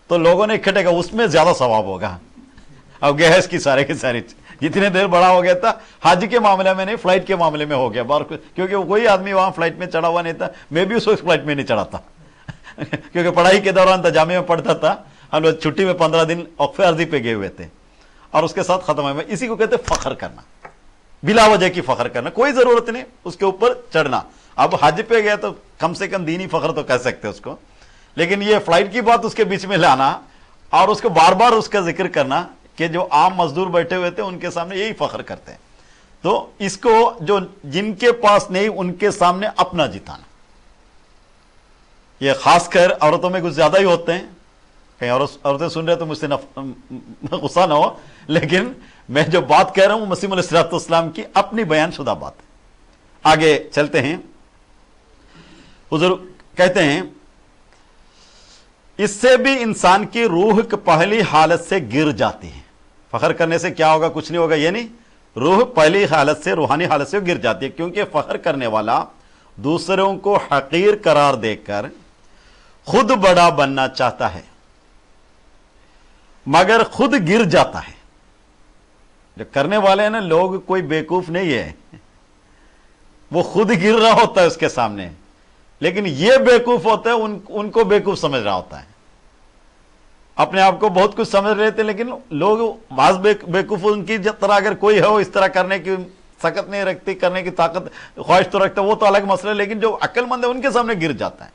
तो लोगों ने इकट्ठे कहा उसमें ज्यादा सवाब होगा। अब गैस की सारे की सारी जितने देर बड़ा हो गया था, हज के मामले में नहीं फ्लाइट के मामले में हो गया बार, क्योंकि कोई आदमी वहां फ्लाइट में चढ़ा हुआ नहीं था, मैं भी उस वक्त फ्लाइट में नहीं चढ़ा था क्योंकि पढ़ाई के दौरान जामिया में पढ़ता था, हम लोग छुट्टी में 15 दिन औक़फ़े अर्जी पे गए हुए थे, और उसके साथ खत्म हुआ। इसी को कहते फख्र करना, बिला वजह की फख्र करना, कोई जरूरत नहीं उसके ऊपर चढ़ना। अब हज पे गया तो कम से कम दीनी फख्र तो कह सकते उसको, लेकिन ये फ्लाइट की बात उसके बीच में लाना और उसको बार बार उसका जिक्र करना कि जो आम मजदूर बैठे हुए थे उनके सामने यही फख्र करते हैं, तो इसको जो जिनके पास नहीं उनके सामने अपना जिताना, ये खासकर औरतों में कुछ ज्यादा ही होते हैं। कहीं औरतें सुन रहे तो मुझसे गुस्सा ना हो, लेकिन मैं जो बात कह रहा हूं मसीह अलैहिस्सलाम की अपनी बयानशुदा बात है। आगे चलते हैं, हुजूर कहते हैं इससे भी इंसान की रूह पहली हालत से गिर जाती है। फख्र करने से क्या होगा? कुछ नहीं होगा, ये नहीं, रूह पहली हालत से, रूहानी हालत से गिर जाती है, क्योंकि फख्र करने वाला दूसरों को हकीर करार देकर खुद बड़ा बनना चाहता है मगर खुद गिर जाता है। जो करने वाले हैं ना लोग, कोई बेवकूफ नहीं है, वो खुद गिर रहा होता है उसके सामने, लेकिन ये बेवकूफ होता है उनको बेवकूफ समझ रहा होता है। अपने आप को बहुत कुछ समझ रहे थे, लेकिन लोग बाज बेवकूफ उनकी तरह अगर कोई हो इस तरह करने की सकत नहीं रखती, करने की ताकत ख्वाहिश तो रखता, वो तो अलग मसला है, लेकिन जो अक्लमंद है उनके सामने गिर जाता है।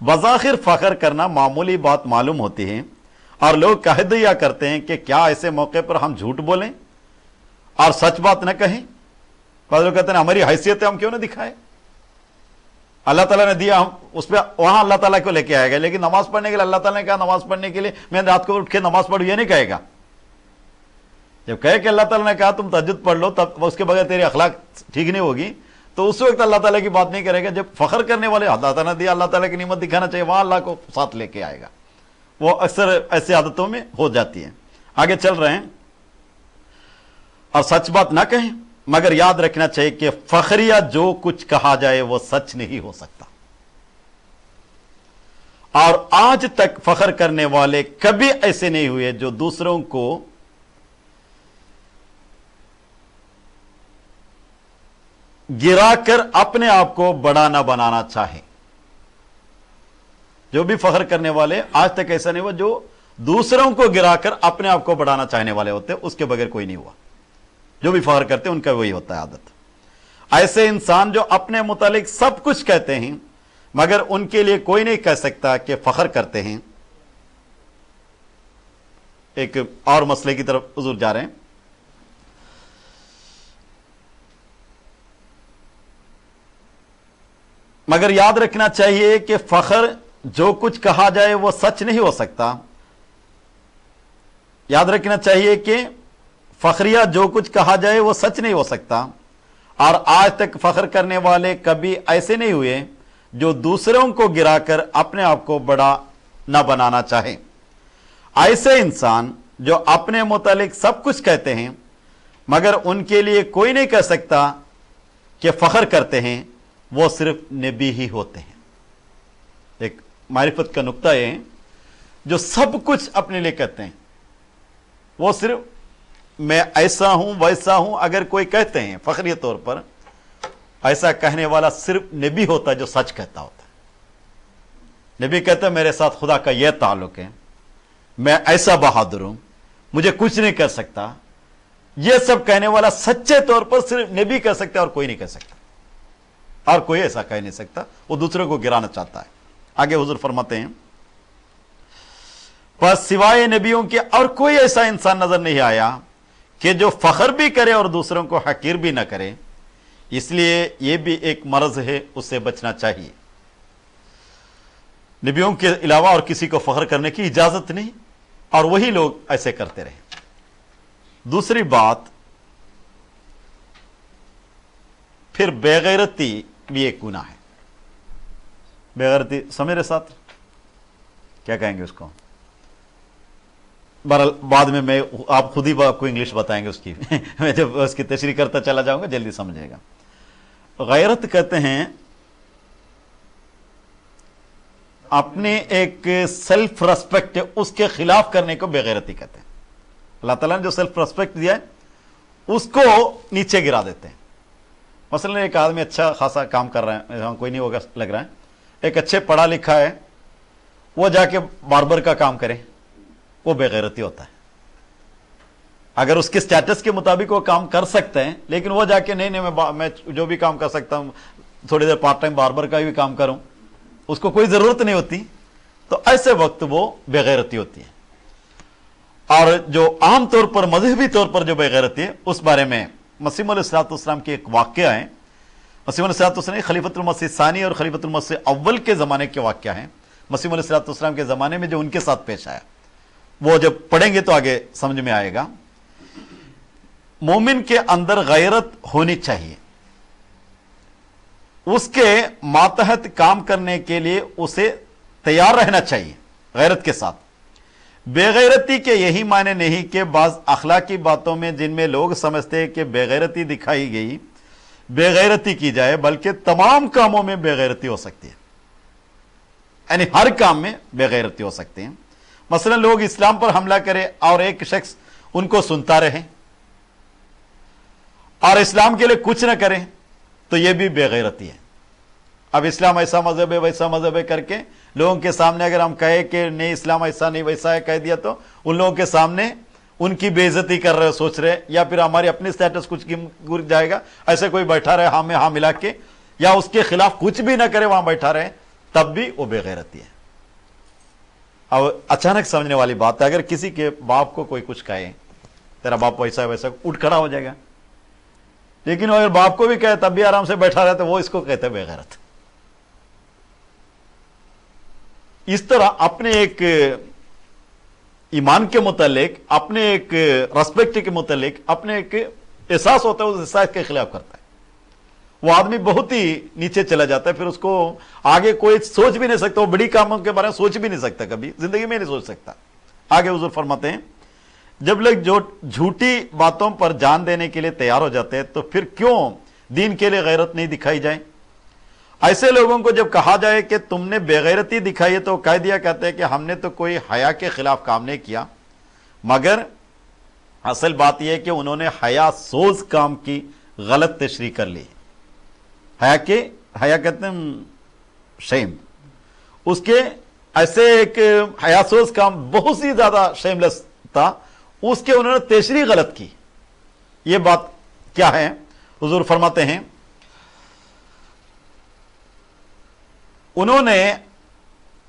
बज़ाहिर फख्र करना मामूली बात मालूम होती है और लोग कह दिया करते हैं कि क्या ऐसे मौके पर हम झूठ बोलें और सच बात न कहें। बाद लोग कहते हैं हमारी हैसियत हम क्यों ना दिखाए, अल्लाह ताला ने दिया, हम उस पर वहां अल्लाह ताला को लेके आएगा। लेकिन नमाज पढ़ने के लिए अल्लाह ताला ने कहा नमाज पढ़ने के लिए मैं रात को उठ के नमाज पढ़ू, ये नहीं कहेगा। जब कहे कि अल्लाह ताला ने कहा तुम तहज्जुद पढ़ लो, तब उसके बगैर तेरी अखलाक ठीक नहीं होगी, तो उस वक्त अल्लाह ताला की बात नहीं करेगा। जब फख्र करने वाले अल्लाह ताला ने दिया, अल्लाह ताला की नियमत दिखाना चाहिए, वहां अल्लाह को साथ लेके आएगा। वो अक्सर ऐसी आदतों में हो जाती है। आगे चल रहे हैं, और सच बात ना कहें, मगर याद रखना चाहिए कि फखरिया जो कुछ कहा जाए वो सच नहीं हो सकता। और आज तक फख्र करने वाले कभी ऐसे नहीं हुए जो दूसरों को गिराकर अपने आप को बड़ा ना बनाना चाहे। जो भी फख्र करने वाले आज तक ऐसा नहीं हुआ जो दूसरों को गिराकर अपने आप को बढ़ाना चाहने वाले होते, उसके बगैर कोई नहीं हुआ। जो भी फख्र करते उनका वही होता है आदत। ऐसे इंसान जो अपने मुतालिक सब कुछ कहते हैं मगर उनके लिए कोई नहीं कह सकता कि फख्र करते हैं। एक और मसले की तरफ हुजूर जा रहे हैं। मगर याद रखना चाहिए कि फख्र जो कुछ कहा जाए वो सच नहीं हो सकता। याद रखना चाहिए कि फखरिया जो कुछ कहा जाए वो सच नहीं हो सकता। और आज तक फख्र करने वाले कभी ऐसे नहीं हुए जो दूसरों को गिराकर अपने आप को बड़ा न बनाना चाहे। ऐसे इंसान जो अपने मुतालिक सब कुछ कहते हैं मगर उनके लिए कोई नहीं कह सकता कि फख्र करते हैं, वो सिर्फ नबी ही होते हैं। एक मारिफत का नुक्ता है, जो सब कुछ अपने लिए कहते हैं वो सिर्फ मैं ऐसा हूं वैसा हूं अगर कोई कहते हैं फखरी तौर पर, ऐसा कहने वाला सिर्फ नबी होता है जो सच कहता होता है। नबी कहता है मेरे साथ खुदा का यह ताल्लुक है, मैं ऐसा बहादुर हूं, मुझे कुछ नहीं कर सकता। यह सब कहने वाला सच्चे तौर पर सिर्फ नबी कह सकता है और कोई नहीं कह सकता, और कोई ऐसा कह नहीं सकता। वो दूसरे को गिराना चाहता है। आगे हुजूर फरमाते हैं, पर सिवाय नबियों के और कोई ऐसा इंसान नजर नहीं आया कि जो फख्र भी करे और दूसरों को हकीर भी ना करे। इसलिए यह भी एक मर्ज है, उससे बचना चाहिए। नबियों के अलावा और किसी को फख्र करने की इजाजत नहीं, और वही लोग ऐसे करते रहे। दूसरी बात, फिर बेगैरती भी एक गुनाह है। बेगैरती समझ रहे साथ, क्या कहेंगे उसको? बाद में मैं आप खुद ही आपको इंग्लिश बताएंगे उसकी मैं जब उसकी तशरीह करता चला जाऊंगा जल्दी समझेगा। गैरत कहते हैं अपने एक सेल्फ रेस्पेक्ट उसके खिलाफ करने को बेगैरती कहते हैं। अल्लाह ताला ने जो सेल्फ रेस्पेक्ट दिया है उसको नीचे गिरा देते हैं। मसलन एक आदमी अच्छा खासा काम कर रहा है, कोई नहीं होगा लग रहा है, एक अच्छे पढ़ा लिखा है, वो जाके बार्बर का काम करे, वो बेगैरती होता है। अगर उसके स्टेटस के मुताबिक वो काम कर सकते हैं, लेकिन वो जाके नहीं मैं जो भी काम कर सकता हूं, थोड़ी देर पार्ट टाइम बार्बर का भी काम करूं, उसको कोई जरूरत नहीं होती, तो ऐसे वक्त वो बेगैरती होती है। और जो आम तौर पर मजहबी तौर पर जो बेगैरती है, उस बारे में मसीह अलैहिस्सलाम की एक वाक़या है। मसीह अलैहिस्सलाम खलीफतुल मसीह सानी और खलीफतुल मसीह अव्वल के ज़माने के वाक़या है। मसीह अलैहिस्सलाम के ज़माने में जो उनके साथ पेश आया, वो जब पढ़ेंगे तो आगे समझ में आएगा। मोमिन के अंदर गैरत होनी चाहिए, उसके मातहत काम करने के लिए उसे तैयार रहना चाहिए गैरत के साथ। बेगैरती के यही माने नहीं कि बाज अखलाकी बातों में जिनमें लोग समझते हैं कि बेगैरती दिखाई गई बेगैरती की जाए, बल्कि तमाम कामों में बेगैरती हो सकती है। यानी हर काम में बेगैरती हो सकती है। मसलन लोग इस्लाम पर हमला करें और एक शख्स उनको सुनता रहे और इस्लाम के लिए कुछ ना करें, तो यह भी बेगैरती है। अब इस्लाम ऐसा मजहब है वैसा मजहब है करके लोगों के सामने अगर हम कहे कि नहीं इस्लाम ऐसा नहीं वैसा है कह दिया, तो उन लोगों के सामने उनकी बेइज्जती कर रहे सोच रहे, या फिर हमारी अपनी स्टेटस कुछ गिर जाएगा, ऐसे कोई बैठा रहे हाँ में हाँ मिला के, या उसके खिलाफ कुछ भी ना करे वहां बैठा रहे, तब भी वो बेगैरती है। अब अचानक समझने वाली बात है, अगर किसी के बाप को कोई कुछ कहे, तेरा बाप वैसा वैसा, उठ खड़ा हो जाएगा, लेकिन अगर बाप को भी कहे तब भी आराम से बैठा रहता, वो इसको कहते हैं बेगैरत। इस तरह अपने एक ईमान के मुतालिक, अपने एक रेस्पेक्ट के मुतालिक, अपने एक एहसास होता है, उस एहसास के खिलाफ करता है, वो आदमी बहुत ही नीचे चला जाता है। फिर उसको आगे कोई सोच भी नहीं सकता, वो बड़ी कामों के बारे में सोच भी नहीं सकता, कभी जिंदगी में नहीं सोच सकता। आगे हुजूर फरमाते हैं, जब लोग जो झूठी बातों पर जान देने के लिए तैयार हो जाते हैं, तो फिर क्यों दीन के लिए गैरत नहीं दिखाई जाए। ऐसे लोगों को जब कहा जाए कि तुमने बेगैरती दिखाई है, तो कह दिया कहते हैं कि हमने तो कोई हया के खिलाफ काम नहीं किया, मगर असल बात यह है कि उन्होंने हया सोज काम की गलत तशरीह कर ली। हया कहते हैं शेम, उसके ऐसे एक हयासोज काम बहुत ही ज्यादा शेमलेस था, उसके उन्होंने तशरीह गलत की। यह बात क्या है, हुजूर फरमाते हैं, उन्होंने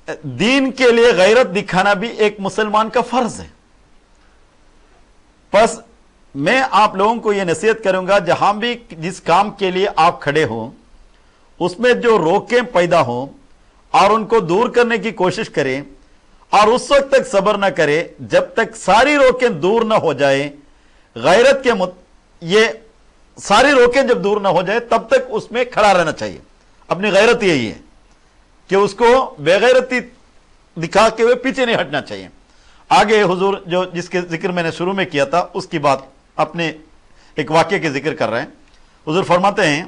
दीन के लिए गैरत दिखाना भी एक मुसलमान का फर्ज है। बस मैं आप लोगों को यह नसीहत करूंगा, जहां भी जिस काम के लिए आप खड़े हो, उसमें जो रोकें पैदा हो और उनको दूर करने की कोशिश करें, और उस वक्त तक सब्र न करें जब तक सारी रोकें दूर न हो जाए। गैरत के ये सारी रोकें जब दूर न हो जाए, तब तक उसमें खड़ा रहना चाहिए। अपनी गैरत यही है कि उसको बेगैरती दिखा के हुए पीछे नहीं हटना चाहिए। आगे हुजूर जो जिसके जिक्र मैंने शुरू में किया था, उसकी बात अपने एक वाक्य के जिक्र कर रहे हैं। हुजूर फरमाते हैं,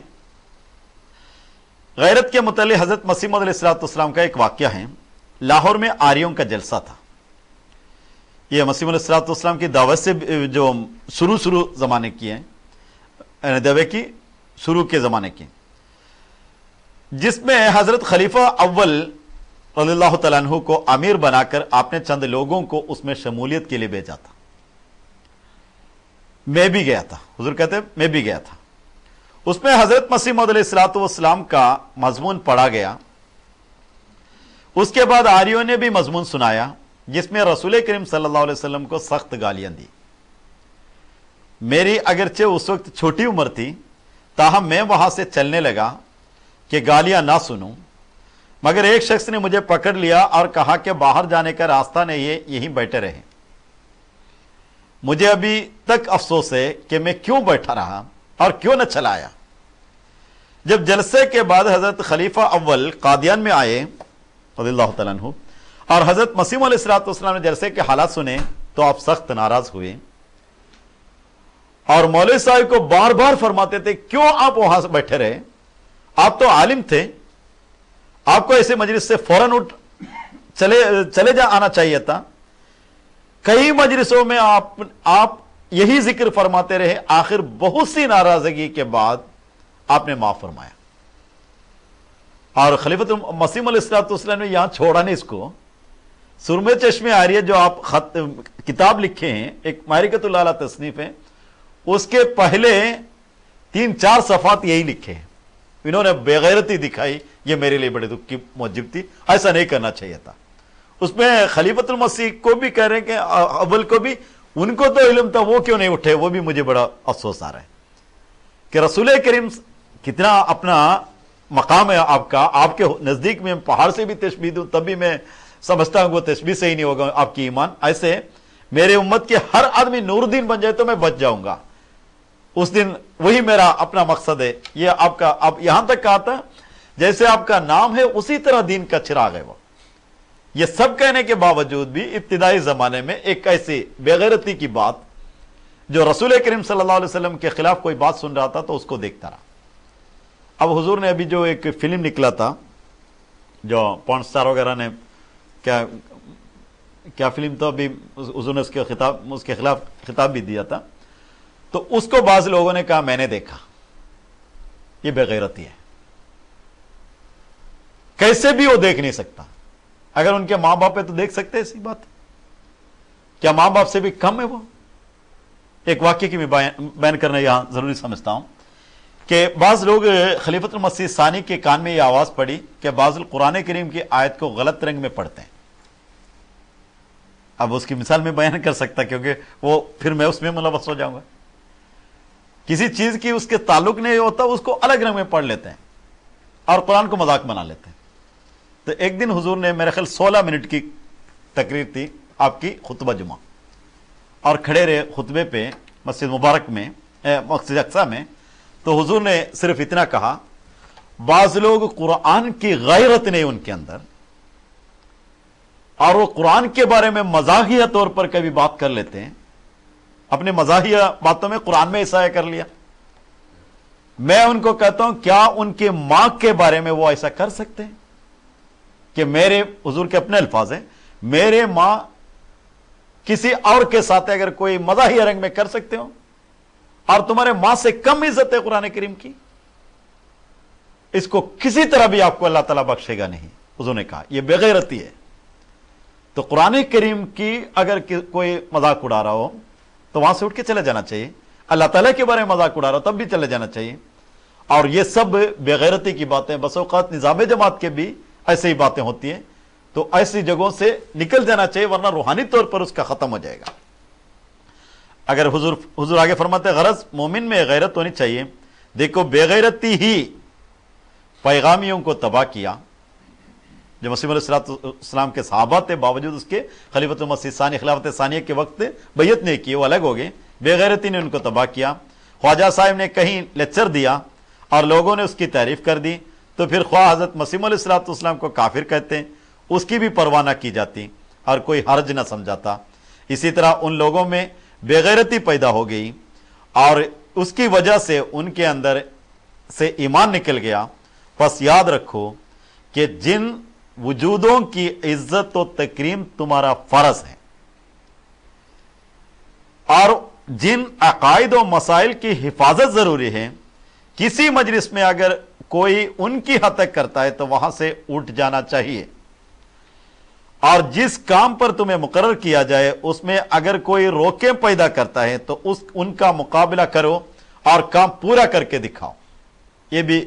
गैरत के मुतालिक हजरत मसीह मौऊद अलैहिस्सलाम का एक वाक्य है। लाहौर में आर्यों का जलसा था। यह मसीह मौऊद अलैहिस्सलाम की दावत से जो शुरू जमाने की है, दावे की शुरू के जमाने की, जिसमें हजरत खलीफा अव्वल रज़ियल्लाहु तआला अन्हु को अमीर बनाकर आपने चंद लोगों को उसमें शमूलियत के लिए भेजा था। मैं भी गया था, हुजूर कहते हैं मैं भी गया था। उसमें हजरत मसीह मौऊद अलैहिस्सलाम का मजमून पढ़ा गया। उसके बाद आर्यों ने भी मजमून सुनाया, जिसमें रसूल करीम सल्लल्लाहु अलैहि वसल्लम को सख्त गालियां दी। मेरी अगरचे उस वक्त छोटी उम्र थी, ताहम मैं वहां से चलने लगा कि गालियां ना सुनूं, मगर एक शख्स ने मुझे पकड़ लिया और कहा कि बाहर जाने का रास्ता नहीं है, यहीं बैठे रहे। मुझे अभी तक अफसोस है कि मैं क्यों बैठा रहा और क्यों न चला आया। जब जलसे के बाद हजरत खलीफा अव्वल कादियान में आए रज़ियल्लाहु तआला अन्हु, और हजरत मसीह मौऊद अलैहिस्सलाम ने जलसे के हालात सुने, तो आप सख्त नाराज हुए और मौलवी साहब को बार बार फरमाते थे, क्यों आप वहां से बैठे रहे, आप तो आलिम थे, आपको ऐसे मजलिस से फौरन उठ चले जा आना चाहिए था। कई मजलिसों में आप यही जिक्र फरमाते रहे। आखिर बहुत सी नाराजगी के बाद आपने माफ फरमाया, और खलीफत मसीह मौऊद अलैहिस्सलाम ने यहां छोड़ा नहीं इसको। सुरमे चश्मे आ रही है, जो आप किताब लिखे हैं, एक मारिकतुल आला तसनीफ है, उसके पहले 3-4 सफात यही लिखे हैं। इन्होंने बेगैरती दिखाई, ये मेरे लिए बड़े दुख की मौजब थी, ऐसा नहीं करना चाहिए था। उसमें खलीफतुल मसीह को भी कह रहे हैं कि अव्वल को भी, उनको तो इल्म था, वो क्यों नहीं उठे, वो भी मुझे बड़ा अफसोस आ रहा है कि रसूल करीम कितना अपना मकाम है आपका, आपके नजदीक में पहाड़ से भी तशबीह दूं तब भी मैं समझता हूं वो तशबीह से ही नहीं होगा आपकी ईमान। ऐसे मेरे उम्मत के हर आदमी नूरुद्दीन बन जाए तो मैं बच जाऊंगा, उस दिन वही मेरा अपना मकसद है। ये आपका, आप यहां तक कहा था जैसे आपका नाम है उसी तरह दीन का चिराग है वो। ये सब कहने के बावजूद भी इब्तिदाई जमाने में एक ऐसी बेगैरती की बात, जो रसूल करीम सल्लल्लाहु अलैहि वसल्लम के खिलाफ कोई बात सुन रहा था तो उसको देखता रहा। अब हुजूर ने अभी जो एक फिल्म निकला था, जो पॉर्न स्टार वगैरह ने, क्या फिल्म तो अभी हुजूर ने उसके खिलाफ खिताब भी दिया था, तो उसको बाज लोगों ने कहा मैंने देखा, ये बेगैरती है, कैसे भी वो देख नहीं सकता। अगर उनके मां बाप है तो देख सकते हैं, ऐसी बात क्या मां बाप से भी कम है वो। एक वाक्य की मैं बयान करना यहां जरूरी समझता हूं। کہ بعض لوگ خلیفۃ المسیح ثانی کے کان میں یہ آواز پڑی کہ بعض قرآن کریم کی آیت کو غلط رنگ میں پڑھتے ہیں. اب اس کی مثال میں بیان کر سکتا کیونکہ وہ پھر میں اس میں ملوث ہو جاؤں گا. کسی چیز کی اس کے تعلق نہیں ہوتا اس کو الگ رنگ میں پڑھ لیتے ہیں اور قرآن کو مذاق بنا لیتے ہیں. تو ایک دن حضور نے میرے خیال 16 منٹ کی تقریر تھی آپ کی خطبہ جمعہ، اور کھڑے رہے خطبے پہ مسجد مبارک میں مسجد اقصی میں. تو حضور نے صرف اتنا کہا، بعض لوگ قرآن کی غیرت نہیں ان کے اندر، اور وہ قرآن کے بارے میں مزاحیہ طور پر کبھی بات کر لیتے ہیں، اپنے مزاحیہ باتوں میں قرآن میں ایسا کر لیا. میں ان کو کہتا ہوں کیا ان کے ماں کے بارے میں وہ ایسا کر سکتے ہیں کہ میرے حضور کے اپنے الفاظ ہیں، میرے ماں کسی اور کے ساتھ اگر کوئی مزاحیہ رنگ میں کر سکتے ہو اور تمہارے ماں سے کم عزت ہے قرآن کریم کی، اس کو کسی طرح بھی آپ کو اللہ تعالیٰ بخشے گا نہیں. حضور نے کہا یہ بے غیرتی ہے. تو قرآن کریم کی اگر کوئی مذاق اڑا رہا ہو تو وہاں سے اٹھ کے چلے جانا چاہیے. اللہ تعالیٰ کے بارے میں مذاق اڑا رہا ہو تب بھی چلے جانا چاہیے. اور یہ سب بے غیرتی کی باتیں، بس اوقات نظام جماعت کے بھی ایسے ہی باتیں ہوتی ہیں، تو ایسی جگہوں سے نکل جانا چاہیے ورنہ روحانی طور پر اس کا ختم ہو جائے گا. اگر حضور آگے فرماتے ہیں غرض مومن میں غیرت ہونی چاہیے. دیکھو بے غیرتی ہی پیغامیوں کو تباہ کیا. جو مسیح علیہ السلام کے صحابہ تھے باوجود اس کے خلیفۃ المسیح ثانی خلافت ثانیہ کے وقت بیعت نہیں کی، وہ الگ ہو گئے. بے غیرتی نے ان کو تباہ کیا. خواجہ صاحب نے کہیں لیکچر دیا اور لوگوں نے اس کی تعریف کر دی تو پھر خواہ حضرت مسیح علیہ السلام کو کافر کہتے ہیں، اس کی بھی پرواہ نہ کی جاتی اور کوئی حرج نہ سمجھاتا. اسی طرح ان لوگوں میں بے غیرتی پیدا ہو گئی اور اس کی وجہ سے ان کے اندر سے ایمان نکل گیا. پس یاد رکھو کہ جن وجودوں کی عزت و تکریم تمہارا فرض ہے اور جن عقائد و مسائل کی حفاظت ضروری ہے، کسی مجلس میں اگر کوئی ان کی حد تک کرتا ہے تو وہاں سے اٹھ جانا چاہیے. اور جس کام پر تمہیں مقرر کیا جائے اس میں اگر کوئی روکیں پیدا کرتا ہے تو ان کا مقابلہ کرو اور کام پورا کر کے دکھاؤ. یہ بھی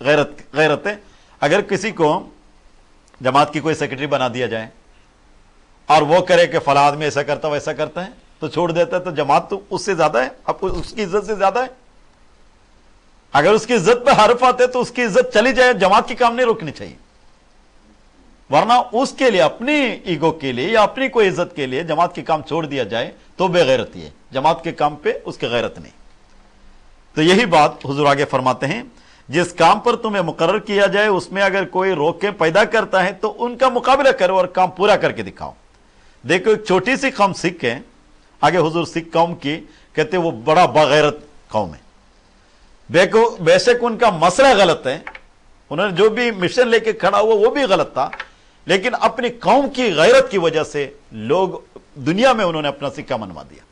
غیرت ہے. اگر کسی کو جماعت کی کوئی سیکرٹری بنا دیا جائے اور وہ کرے کہ فلاں آدمی ایسا کرتا ویسا کرتا ہے تو چھوڑ دیتا ہے، تو جماعت تو اس سے زیادہ ہے، اب اس کی عزت سے زیادہ ہے. اگر اس کی عزت پہ حرف آتے تو اس کی عزت چلی جائے، جماعت کی کام نہیں روکنی چاہیے. ورنہ اس کے لیے اپنی ایگو کے لیے یا اپنی کوئی عزت کے لیے جماعت کے کام چھوڑ دیا جائے تو بے غیرتی ہے. جماعت کے کام پہ اس کی غیرت نہیں. تو یہی بات حضور آگے فرماتے ہیں، جس کام پر تمہیں مقرر کیا جائے اس میں اگر کوئی روکیں پیدا کرتا ہے تو ان کا مقابلہ کرو اور کام پورا کر کے دکھاؤ. دیکھو ایک چھوٹی سی قوم سکھ ہے، آگے حضور سکھ قوم کی کہتے وہ بڑا بغیرت قوم ہے. بے شک ان کا مسئلہ غلط ہے، انہوں نے جو بھی مشن لے کے کھڑا ہوا وہ بھی غلط تھا، لیکن اپنی قوم کی غیرت کی وجہ سے لوگ دنیا میں انہوں نے اپنا سکہ منوا دیا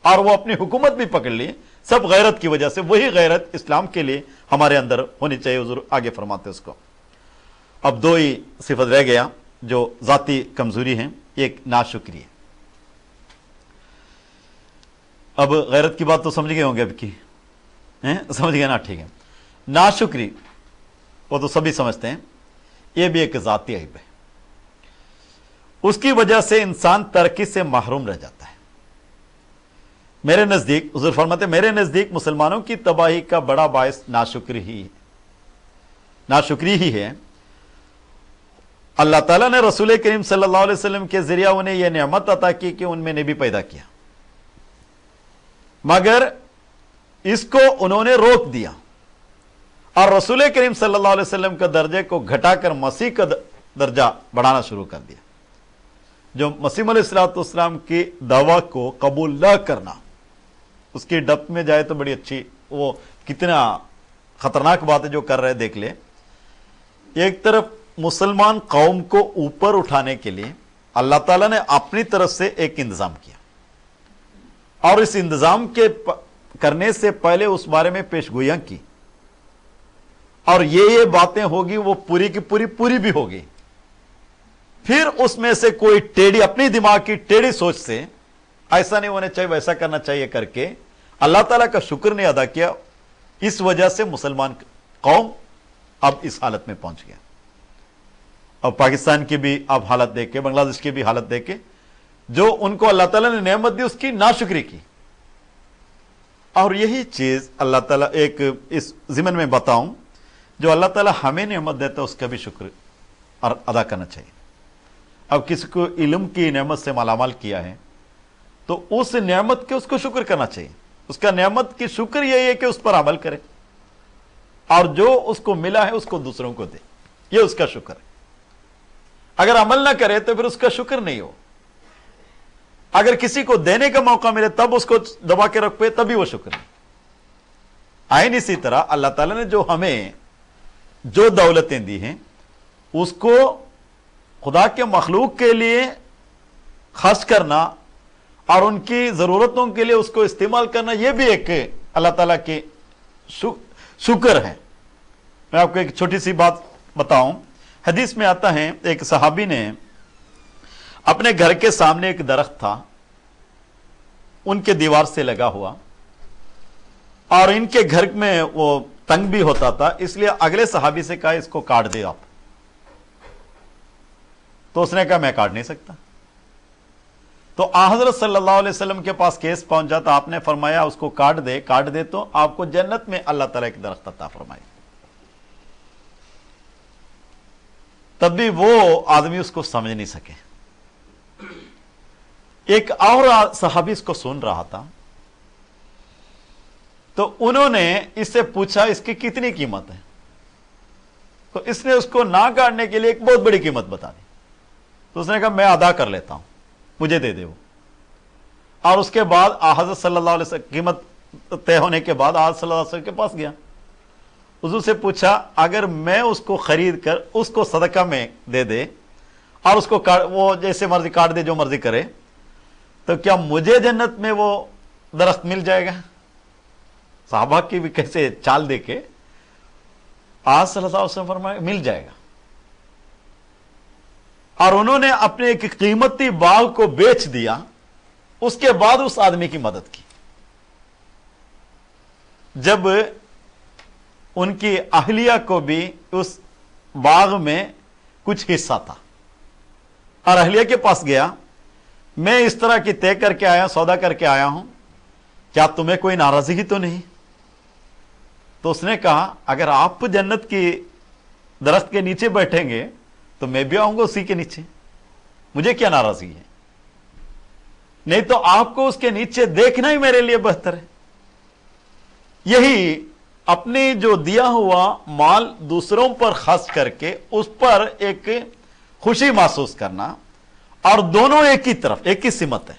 اور وہ اپنی حکومت بھی پکڑ لی، سب غیرت کی وجہ سے. وہی غیرت اسلام کے لیے ہمارے اندر ہونی چاہیے. حضور آگے فرماتے اس کو. اب دو ہی صفت رہ گیا جو ذاتی کمزوری ہیں، ایک ناشکری ہے. اب غیرت کی بات تو سمجھ گئے ہوں گے اب کی، سمجھ گئے نا؟ ٹھیک ہے. ناشکری وہ تو سبھی سمجھتے ہیں، یہ بھی ایک ذاتی عیب ہے. اس کی وجہ سے انسان ترقی سے محروم رہ جاتا ہے. میرے نزدیک حضور فرماتے میرے نزدیک مسلمانوں کی تباہی کا بڑا باعث ناشکری ہی ہے. اللہ تعالیٰ نے رسول کریم صلی اللہ علیہ وسلم کے ذریعہ انہیں یہ نعمت عطا کی کہ ان میں نبی پیدا کیا، مگر اس کو انہوں نے روک دیا اور رسول کریم صلی اللہ علیہ وسلم کا درجے کو گھٹا کر مسیح کا درجہ بڑھانا شروع کر دیا. جو مسیح علیہ السلام کی دعویٰ کو قبول نہ کرنا، اس کی ڈپ میں جائے تو بڑی اچھی، وہ کتنا خطرناک بات ہے جو کر رہے دیکھ لے. ایک طرف مسلمان قوم کو اوپر اٹھانے کے لیے اللہ تعالیٰ نے اپنی طرف سے ایک انتظام کیا اور اس انتظام کے کرنے سے پہلے اس بارے میں پیش گوئیاں کی اور یہ باتیں ہوگی وہ پوری کی پوری بھی ہوگی. پھر اس میں سے کوئی ٹیڑھی اپنی دماغ کی ٹیڑھی سوچ سے ایسا نہیں ہونا چاہیے ویسا کرنا چاہیے کر کے اللہ تعالیٰ کا شکر نہیں ادا کیا، इस वजह से मुसलमान कौम अब इस हालत में पहुंच गया। और पाकिस्तान की भी अब हालत देख के, बांग्लादेश की भी हालत देख के, जो उनको अल्लाह ताला ने नेमत दी उसकी नाशुक्री की। और यही चीज अल्लाह ताला एक इस ज़िमन में बताऊं, जो अल्लाह ताला हमें नेमत देता है उसका भी शुक्र और अदा करना चाहिए। अब किसी को इल्म की नेमत से मालामाल किया है तो उस नेमत के उसको शुक्र करना चाहिए। उसका नेमत की शुक्र यही है कि उस पर अमल करे और जो उसको मिला है उसको दूसरों को दे, ये उसका शुक्र है। अगर अमल ना करे तो फिर उसका शुक्र नहीं हो। अगर किसी को देने का मौका मिले तब उसको दबा के रख पे, तभी वो शुक्र है। आइन इसी तरह अल्लाह ताला ने जो हमें जो दौलतें दी हैं उसको खुदा के मखलूक के लिए खर्च करना और उनकी जरूरतों के लिए उसको इस्तेमाल करना, यह भी एक अल्लाह ताला की शुक्र है। मैं आपको एक छोटी सी बात बताऊं। हदीस में आता है एक सहाबी ने अपने घर के सामने एक दरख्त था, उनके दीवार से लगा हुआ, और इनके घर में वो तंग भी होता था, इसलिए अगले सहाबी से कहा इसको काट दे आप। तो उसने कहा मैं काट नहीं सकता। तो हज़रत सल्लल्लाहु अलैहि वसल्लम के पास केस पहुंचा तो आपने फरमाया उसको काट दे तो आपको जन्नत में अल्लाह ताला एक दरख्त अता फरमाए। तब भी वो आदमी उसको समझ नहीं सके। एक और सहाबी इसको सुन रहा था, तो उन्होंने इससे पूछा इसकी कितनी कीमत है। तो इसने उसको ना काटने के लिए एक बहुत बड़ी कीमत बता दी। तो उसने कहा मैं अदा कर लेता हूं, मुझे दे दे वो। और उसके बाद हज़रत सल्लल्लाहु अलैहि वसल्लम कीमत तय होने के बाद हज़रत सल्लल्लाहु अलैहि वसल्लम के पास गया, हुजूर से पूछा अगर मैं उसको खरीद कर उसको सदका में दे दे और उसको वो जैसे मर्जी काट दे, जो मर्जी करे, तो क्या मुझे जन्नत में वो दरख्त मिल जाएगा? साहबा की भी कैसे चाल दे के आज सल्लल्लाहु अलैहि वसल्लम फरमाया मिल जाएगा। और उन्होंने अपने एक कीमती बाग को बेच दिया, उसके बाद उस आदमी की मदद की। जब उनकी अहलिया को भी उस बाग में कुछ हिस्सा था और अहलिया के पास गया, मैं इस तरह की तय करके आया, सौदा करके आया हूं, क्या तुम्हें कोई नाराजगी तो नहीं? तो उसने कहा अगर आप जन्नत की दरख्त के नीचे बैठेंगे तो मैं भी आऊंगा उसी के नीचे, मुझे क्या नाराजगी है? नहीं तो आपको उसके नीचे देखना ही मेरे लिए बेहतर है। यही अपने जो दिया हुआ माल दूसरों पर खर्च करके उस पर एक खुशी महसूस करना, और दोनों एक ही तरफ, एक ही सिमत है,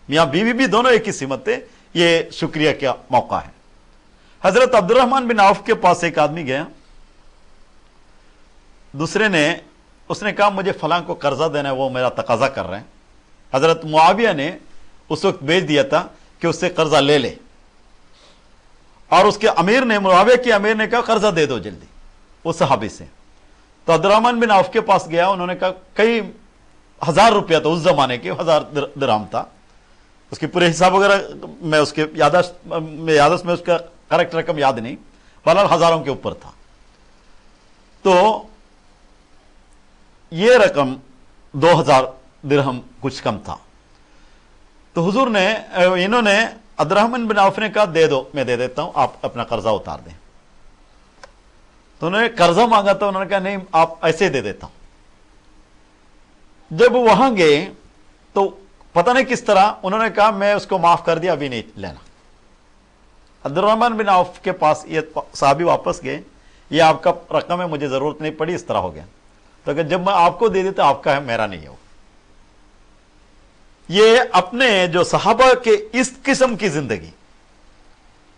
मियां बीवी भी दोनों एक ही सिमत है, ये शुक्रिया का मौका है। हजरत अब्दुर्रहमान बिन औफ के पास एक आदमी गया, दूसरे ने उसने कहा मुझे फलां को कर्जा देना है, वो मेरा तकाजा कर रहे हैं। हजरत मुआविया ने उस वक्त भेज दिया था कि उससे कर्जा ले ले, और उसके अमीर ने, मुआविया के अमीर ने कहा कर्जा दे दो जल्दी उस सहाबी से। तो अब्दुर्रहमान बिन औफ के पास गया, उन्होंने कहा कई हजार रुपया था, उस जमाने के 1000 दिरहम था। उसके पूरे हिसाब वगैरह मैं उसके याददाश्त में उसका करेक्ट रकम याद नहीं, बहरहाल हजारों के ऊपर था। तो ये रकम 2000 दिरहम कुछ कम था। तो हुजूर ने, इन्होंने अब्दुर्रहमान बिन औफ ने कहा दे दो, मैं दे देता हूं, आप अपना कर्जा उतार दें। तो उन्होंने कर्जा मांगा, तो उन्होंने कहा नहीं आप ऐसे दे देता हूं। जब वहां गए तो पता नहीं किस तरह उन्होंने कहा मैं उसको माफ कर दिया, अभी नहीं लेना। अब्दुर्रहमान बिन औफ के पास ये साहबी वापस गए, ये आपका रकम है, मुझे जरूरत नहीं पड़ी, इस तरह हो गया। तो अगर जब मैं आपको दे देता आपका है, मेरा नहीं है। ये अपने जो सहाबा के इस किस्म की जिंदगी,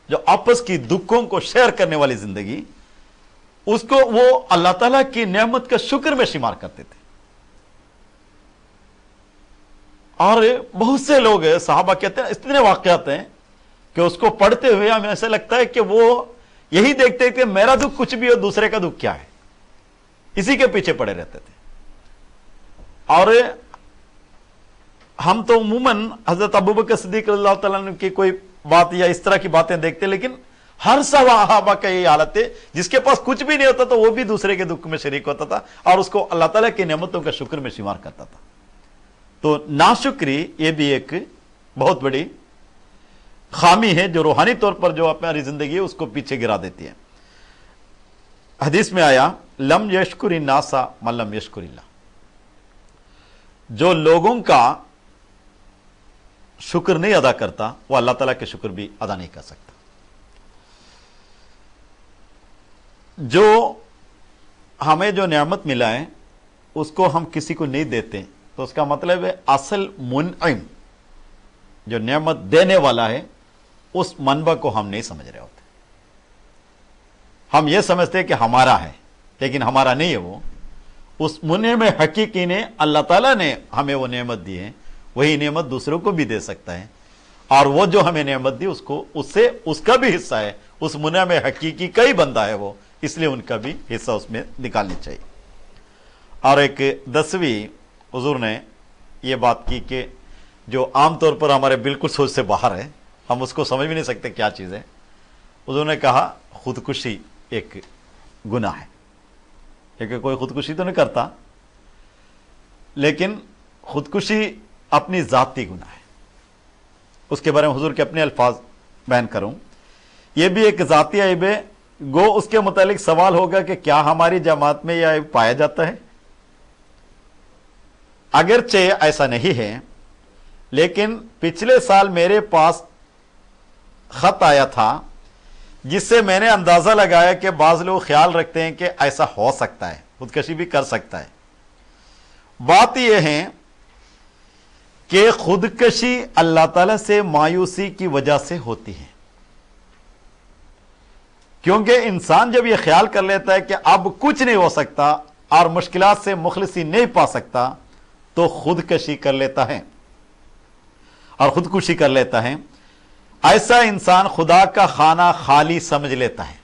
जो आपस की दुखों को शेयर करने वाली जिंदगी, उसको वो अल्लाह ताला की नेमत का शुक्र में शुमार करते थे। और बहुत से लोग सहाबा कहते हैं इतने वाकयात हैं कि उसको पढ़ते हुए हमें ऐसा लगता है कि वो यही देखते थे मेरा दुख कुछ भी हो, दूसरे का दुख क्या है, इसी के पीछे पड़े रहते थे। और हम तो उमूमन हजरत अबू बकर सिद्दीक रज़ियल्लाहु तआला अन्हु की कोई बात या इस तरह की बातें देखते, लेकिन ہر صحابہ کا یہ حالت ہے، جس کے پاس کچھ بھی نہیں ہوتا تو وہ بھی دوسرے کے دکھ میں شریک ہوتا تھا اور اس کو اللہ تعالیٰ کی نعمتوں کا شکر میں شمار کرتا تھا۔ تو ناشکری یہ بھی ایک بہت بڑی خامی ہے جو روحانی طور پر جو اپنی زندگی ہے اس کو پیچھے گرا دیتی ہے۔ حدیث میں آیا لم یشکر الناس من لم یشکر اللہ، جو لوگوں کا شکر نہیں ادا کرتا وہ اللہ تعالیٰ کے شکر بھی ادا نہیں کر سکتا۔ جو ہمیں جو نعمت ملا ہے اس کو ہم کسی کو نہیں دیتے تو اس کا مطلب ہے اصل منعم جو نعمت دینے والا ہے اس منبع کو ہم نہیں سمجھ رہے ہوتے۔ ہم یہ سمجھتے ہیں کہ ہمارا ہے لیکن ہمارا نہیں ہے، وہ اس منعم حقیقی نے اللہ تعالیٰ نے ہمیں وہ نعمت دی ہے، وہی نعمت دوسروں کو بھی دے سکتا ہے، اور وہ جو ہمیں نعمت دی اس کو اس کا بھی حصہ ہے، اس منعم حقیقی کا ہی بندہ ہے وہ، اس لیے ان کا بھی حصہ اس میں نکالنی چاہیے۔ اور ایک 10ویں حضور نے یہ بات کی کہ جو عام طور پر ہمارے بالکل سوچ سے باہر ہے، ہم اس کو سمجھ بھی نہیں سکتے کیا چیز ہے۔ حضور نے کہا خودکشی ایک گناہ ہے، کیونکہ کوئی خودکشی تو نہیں کرتا، لیکن خودکشی اپنی ذاتی گناہ ہے۔ اس کے بارے میں حضور کے اپنے الفاظ بیان کروں، یہ بھی ایک ذاتی عیب ہے، گو اس کے متعلق سوال ہوگا کہ کیا ہماری جماعت میں یہ عیب پایا جاتا ہے؟ اگرچہ ایسا نہیں ہے، لیکن پچھلے سال میرے پاس خط آیا تھا جس سے میں نے اندازہ لگایا کہ بعض لوگ خیال رکھتے ہیں کہ ایسا ہو سکتا ہے، خودکشی بھی کر سکتا ہے۔ بات یہ ہے کہ خودکشی اللہ تعالیٰ سے مایوسی کی وجہ سے ہوتی ہے، کیونکہ انسان جب یہ خیال کر لیتا ہے کہ اب کچھ نہیں ہو سکتا اور مشکلات سے مخلصی نہیں پا سکتا تو خودکشی کر لیتا ہے اور خودکشی کر لیتا ہے۔ ایسا انسان خدا کا خانہ خالی سمجھ لیتا ہے۔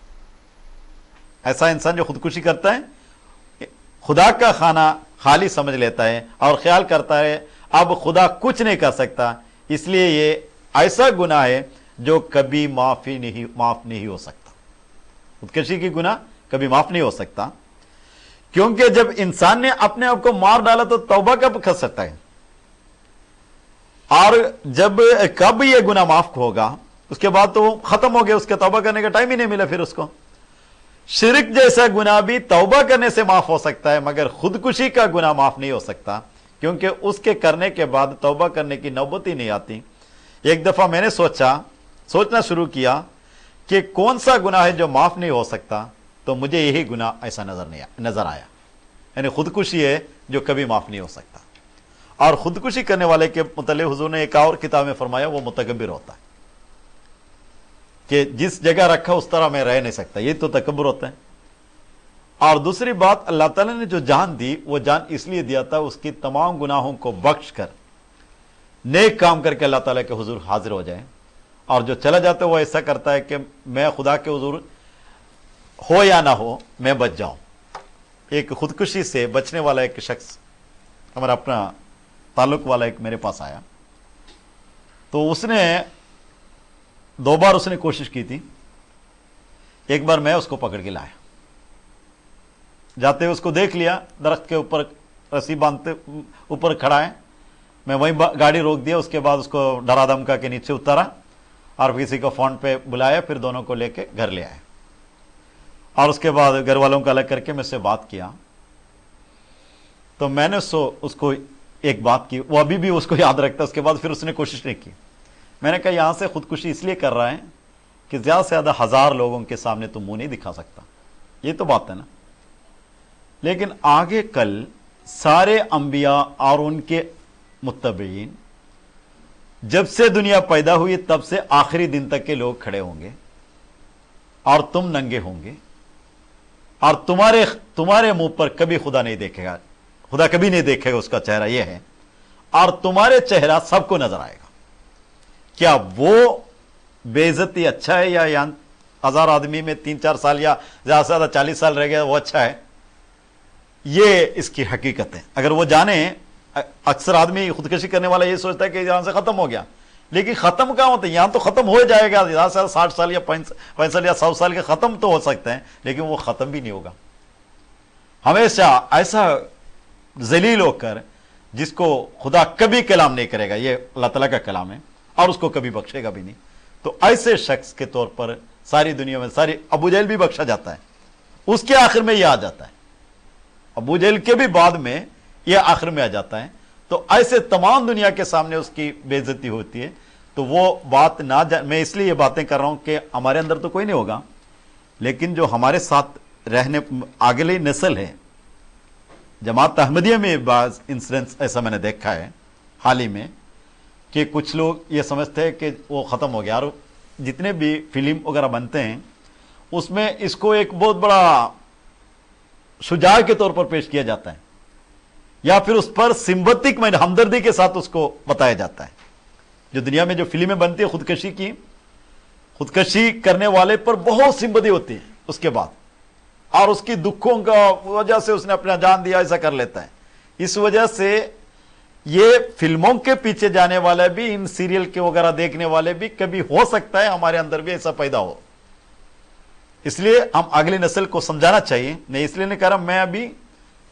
ایسا انسان جو خودکشی کرتا ہے خدا کا خانہ خالی سمجھ لیتا ہے اور خیال کرتا ہے اب خدا کچھ نہیں کر سکتا، اس لیے یہ ایسا گناہ ہے جو کبھی معاف نہیں ہو سکتا۔ خودکشی کی گناہ کبھی معاف نہیں ہو سکتا، کیونکہ جب انسان نے اپنے آپ کو مار ڈالا تو توبہ کب کر سکتا ہے؟ اور کب یہ گناہ معاف ہوگا؟ اس کے بعد تو وہ ختم ہو گیا، اس کے توبہ کرنے کا ٹائم ہی نہیں ملا پھر اس کو۔ شرک جیسا گناہ بھی توبہ کرنے سے معاف ہو سکتا ہے، مگر خودکشی کا گناہ معاف نہیں ہو سکتا، کیونکہ اس کے کرنے کے بعد توبہ کرنے کی نوبت ہی نہیں آتی۔ ایک دفعہ میں نے سوچنا شروع کیا کہ کون سا گناہ ہے جو معاف نہیں ہو سکتا، تو مجھے یہی گناہ ایسا نظر آیا، یعنی خودکشی ہے جو کبھی معاف نہیں ہو سکتا۔ اور خودکشی کرنے والے کے متعلق حضور نے ایک اور کتاب میں فرمایا وہ متکبر ہوتا ہے، کہ جس جگہ رکھا اس طرح میں رہ نہیں سکتا، یہ تو تکبر ہوتا ہے۔ اور دوسری بات، اللہ تعالیٰ نے جو جان دی وہ جان اس لیے دیا تھا اس کی تمام گناہوں کو بخش کر نیک کام کر کے اللہ تعالیٰ کے حضور حاضر ہو جائے، اور جو چلا جاتا ہے وہ ایسا کرتا ہے کہ میں خدا کے حضور ہو یا نہ ہو میں بچ جاؤں۔ ایک خودکشی سے بچنے والا ایک شخص ہمارا اپنا تعلق والا ایک میرے پاس آیا، تو اس نے 2 بار اس نے کوشش کی تھی۔ ایک بار میں اس کو پکڑ کے لایا، جاتے ہوئے اس کو دیکھ لیا، درخت کے اوپر رسی باندھتے اوپر کھڑا ہے، میں وہیں گاڑی روک دیا، اس کے بعد اس کو ڈرا دھمکا کے نیچے اتارا اور کسی کو فون پہ بلایا، پھر دونوں کو لے کے گھر لے آئے، اور اس کے بعد گھر والوں کو الگ کر کے میں سے بات کیا۔ تو میں نے اس کو ایک بات کی، وہ ابھی بھی اس کو یاد رکھتا، اس کے بعد پھر اس نے کوشش نہیں کی۔ میں نے کہا یہاں سے خودکشی اس لیے کر رہا ہے کہ زیادہ سے زیادہ 1000 لوگوں کے سامنے تو منہ نہیں دکھا سکتا، یہ تو بات ہے نا، لیکن آگے کل سارے انبیاء اور ان کے متبعین جب سے دنیا پیدا ہوئی تب سے آخری دن تک کے لوگ کھڑے ہوں گے اور تم ننگے ہوں گے، اور تمہارے منہ پر کبھی خدا نہیں دیکھے گا، خدا کبھی نہیں دیکھے گا اس کا چہرہ یہ ہے، اور تمہارے چہرہ سب کو نظر آئے گا۔ کیا وہ بے عزتی اچھا ہے، یا 1000 آدمی میں 3-4 سال یا زیادہ سے زیادہ 40 سال رہ گیا وہ اچھا ہے؟ یہ اس کی حقیقت ہے۔ اگر وہ جانے، اکثر آدمی خودکشی کرنے والا یہ سوچتا ہے کہ یہاں سے ختم ہو گیا، لیکن ختم کہاں ہوتا ہے؟ یہاں تو ختم ہو جائے گا، یہاں سے 60 سال یا 65 یا 100 سال کے ختم تو ہو سکتے ہیں، لیکن وہ ختم بھی نہیں ہوگا. ہمیشہ ایسا ذلیل ہو کر جس کو خدا کبھی کلام نہیں کرے گا، یہ اللہ تعالیٰ کا کلام ہے، اور اس کو کبھی بخشے گا بھی نہیں. تو ایسے شخص کے طور پر ساری دنیا میں ساری ابو جہل بھی بخشا جاتا ہے، اس کے آخر میں یہ آ جاتا ہے، ابو جہل کے بھی بعد میں یہ آخر میں آ جاتا ہے. تو ایسے تمام دنیا کے سامنے اس کی بے عزتی ہوتی ہے. تو وہ بات نہ میں اس لیے یہ باتیں کر رہا ہوں کہ ہمارے اندر تو کوئی نہیں ہوگا، لیکن جو ہمارے ساتھ رہنے آگے نسل ہے. جماعت احمدیہ میں بعض انسیڈنٹس ایسا میں نے دیکھا ہے حال ہی میں کہ کچھ لوگ یہ سمجھتے ہیں کہ وہ ختم ہو گیا، اور جتنے بھی فلم وغیرہ بنتے ہیں اس میں اس کو ایک بہت بڑا شجاع کے طور پر پیش کیا جاتا ہے، یا پھر اس پر سمبتک میں ہمدردی کے ساتھ اس کو بتایا جاتا ہے. جو دنیا میں جو فلمیں بنتی ہیں خودکشی کی، خودکشی کرنے والے پر بہت سمبتی ہوتی ہے اس کے بعد، اور اس کی دکھوں کا وجہ سے اس نے اپنا جان دیا، ایسا کر لیتا ہے. اس وجہ سے یہ فلموں کے پیچھے جانے والے بھی، ان سیریل کے وغیرہ دیکھنے والے بھی، کبھی ہو سکتا ہے ہمارے اندر بھی ایسا پیدا ہو. اس لیے ہم اگلی نسل کو سمجھانا چاہیے. میں اس لیے نہیں کہہ رہا، میں ابھی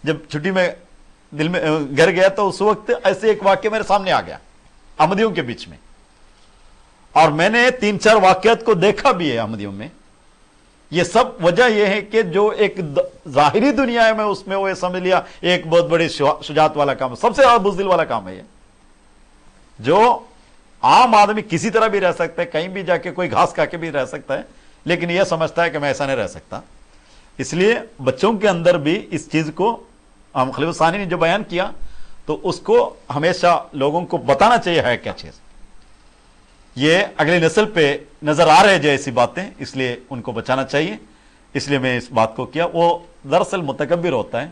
جب چھٹی میں دل میں گھر گیا تو اس وقت ایسے ایک واقعہ میرے سامنے آ گیا احمدیوں کے بیچ میں، اور میں نے 3-4 واقعات کو دیکھا بھی ہے احمدیوں میں. یہ سب وجہ یہ ہے کہ جو ایک ظاہری دنیا ہے میں اس میں وہ سمجھ لیا ایک بہت بڑی شجاعت والا کام ہے، سب سے زیادہ بزدل والا کام ہے یہ. جو عام آدمی کسی طرح بھی رہ سکتا ہے، کہیں بھی جا کے کوئی گھاس کھا کے بھی رہ سکتا ہے، لیکن یہ سمجھتا ہے کہ میں ایسا نہیں رہ سکتا. اس لیے بچوں کے اندر بھی اس چیز کو ہم خلیفہ ثانی نے جو بیان کیا تو اس کو ہمیشہ لوگوں کو بتانا چاہیے ہے کیا چیز. یہ اگلی نسل پہ نظر آ رہے جو ایسی باتیں، اس لیے ان کو بچانا چاہیے. اس لیے میں اس بات کو کیا. وہ دراصل متکبر ہوتا ہے،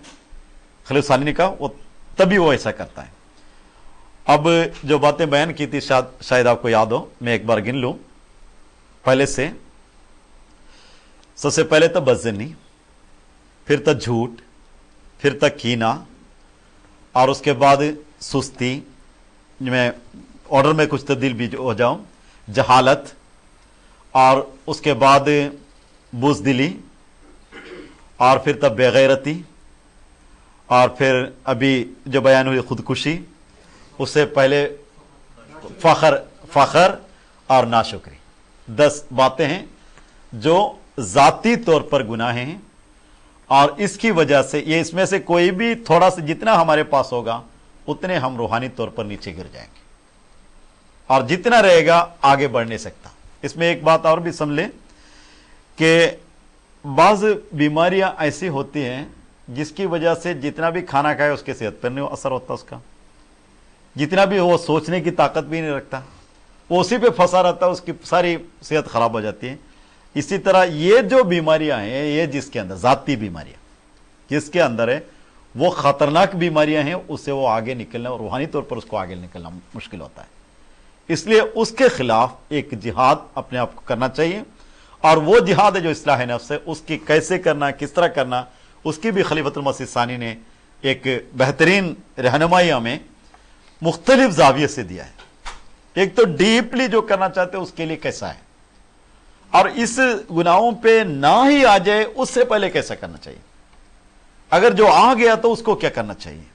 خلیفہ ثانی نے کہا، وہ تبھی وہ ایسا کرتا ہے. اب جو باتیں بیان کی تھی شاید آپ کو یاد ہو، میں ایک بار گن لوں پہلے سے. سب سے پہلے تو بدظنی، پھر تو جھوٹ، پھر تک کینہ، اور اس کے بعد سستی، میں آرڈر میں کچھ تبدیل بھی ہو جاؤں، جہالت، اور اس کے بعد بزدلی، اور پھر تب بے غیرتی، اور پھر ابھی جو بیان ہوئی خودکشی، اس سے پہلے فخر اور ناشکری. 10 باتیں ہیں جو ذاتی طور پر گناہ ہیں، اور اس کی وجہ سے یہ اس میں سے کوئی بھی تھوڑا سا جتنا ہمارے پاس ہوگا اتنے ہم روحانی طور پر نیچے گر جائیں گے، اور جتنا رہے گا آگے بڑھ نہیں سکتا. اس میں ایک بات اور بھی سمجھ لیں کہ بعض بیماریاں ایسی ہوتی ہیں جس کی وجہ سے جتنا بھی کھانا کھائے اس کے صحت پر نہیں اثر ہوتا، اس کا جتنا بھی وہ سوچنے کی طاقت بھی نہیں رکھتا، وہ اسی پہ پھنسا رہتا ہے، اس کی ساری صحت خراب ہو جاتی ہے. اسی طرح یہ جو بیماریاں ہیں، یہ جس کے اندر ذاتی بیماریاں جس کے اندر ہے، وہ خطرناک بیماریاں ہیں، اس سے وہ آگے نکلنا اور روحانی طور پر اس کو آگے نکلنا مشکل ہوتا ہے. اس لیے اس کے خلاف ایک جہاد اپنے آپ کو کرنا چاہیے، اور وہ جہاد ہے جو اصلاح نفس ہے، اس کی کیسے کرنا، کس طرح کرنا، اس کی بھی خلیفۃ المسیح ثانی نے ایک بہترین رہنمائی ہمیں مختلف زاویے سے دیا ہے. ایک تو ڈیپلی جو کرنا چاہتے ہیں اس کے لیے کیسا ہے، اور اس گناہوں پہ نہ ہی آ جائے اس سے پہلے کیسا کرنا چاہیے، اگر جو آ گیا تو اس کو کیا کرنا چاہیے،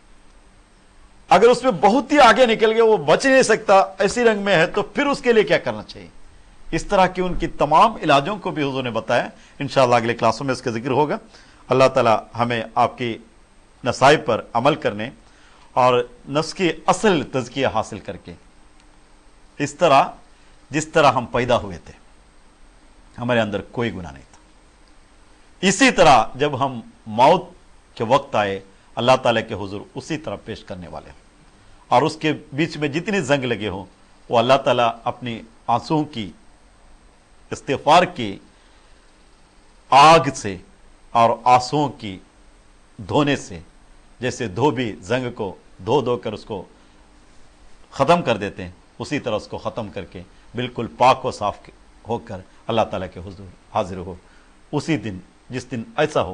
اگر اس میں بہت ہی آگے نکل گیا وہ بچ نہیں سکتا ایسی رنگ میں ہے تو پھر اس کے لیے کیا کرنا چاہیے. اس طرح کی ان کی تمام علاجوں کو بھی حضور نے بتایا. انشاءاللہ اگلے کلاسوں میں اس کا ذکر ہوگا. اللہ تعالی ہمیں آپ کی نصائح پر عمل کرنے اور نفس کی اصل تزکیہ حاصل کر کے اس طرح جس طرح ہم پیدا ہوئے تھے ہمارے اندر کوئی گناہ نہیں تھا، اسی طرح جب ہم موت کے وقت آئے اللہ تعالیٰ کے حضور اسی طرح پیش کرنے والے ہیں، اور اس کے بیچ میں جتنی زنگ لگے ہوں وہ اللہ تعالیٰ اپنی آنسوؤں کی استغفار کی آگ سے اور آنسوؤں کی دھونے سے، جیسے دھوبی زنگ کو دھو کر اس کو ختم کر دیتے ہیں، اسی طرح اس کو ختم کر کے بالکل پاک و صاف ہو کر اللہ تعالیٰ کے حضور حاضر ہو اسی دن جس دن ایسا ہو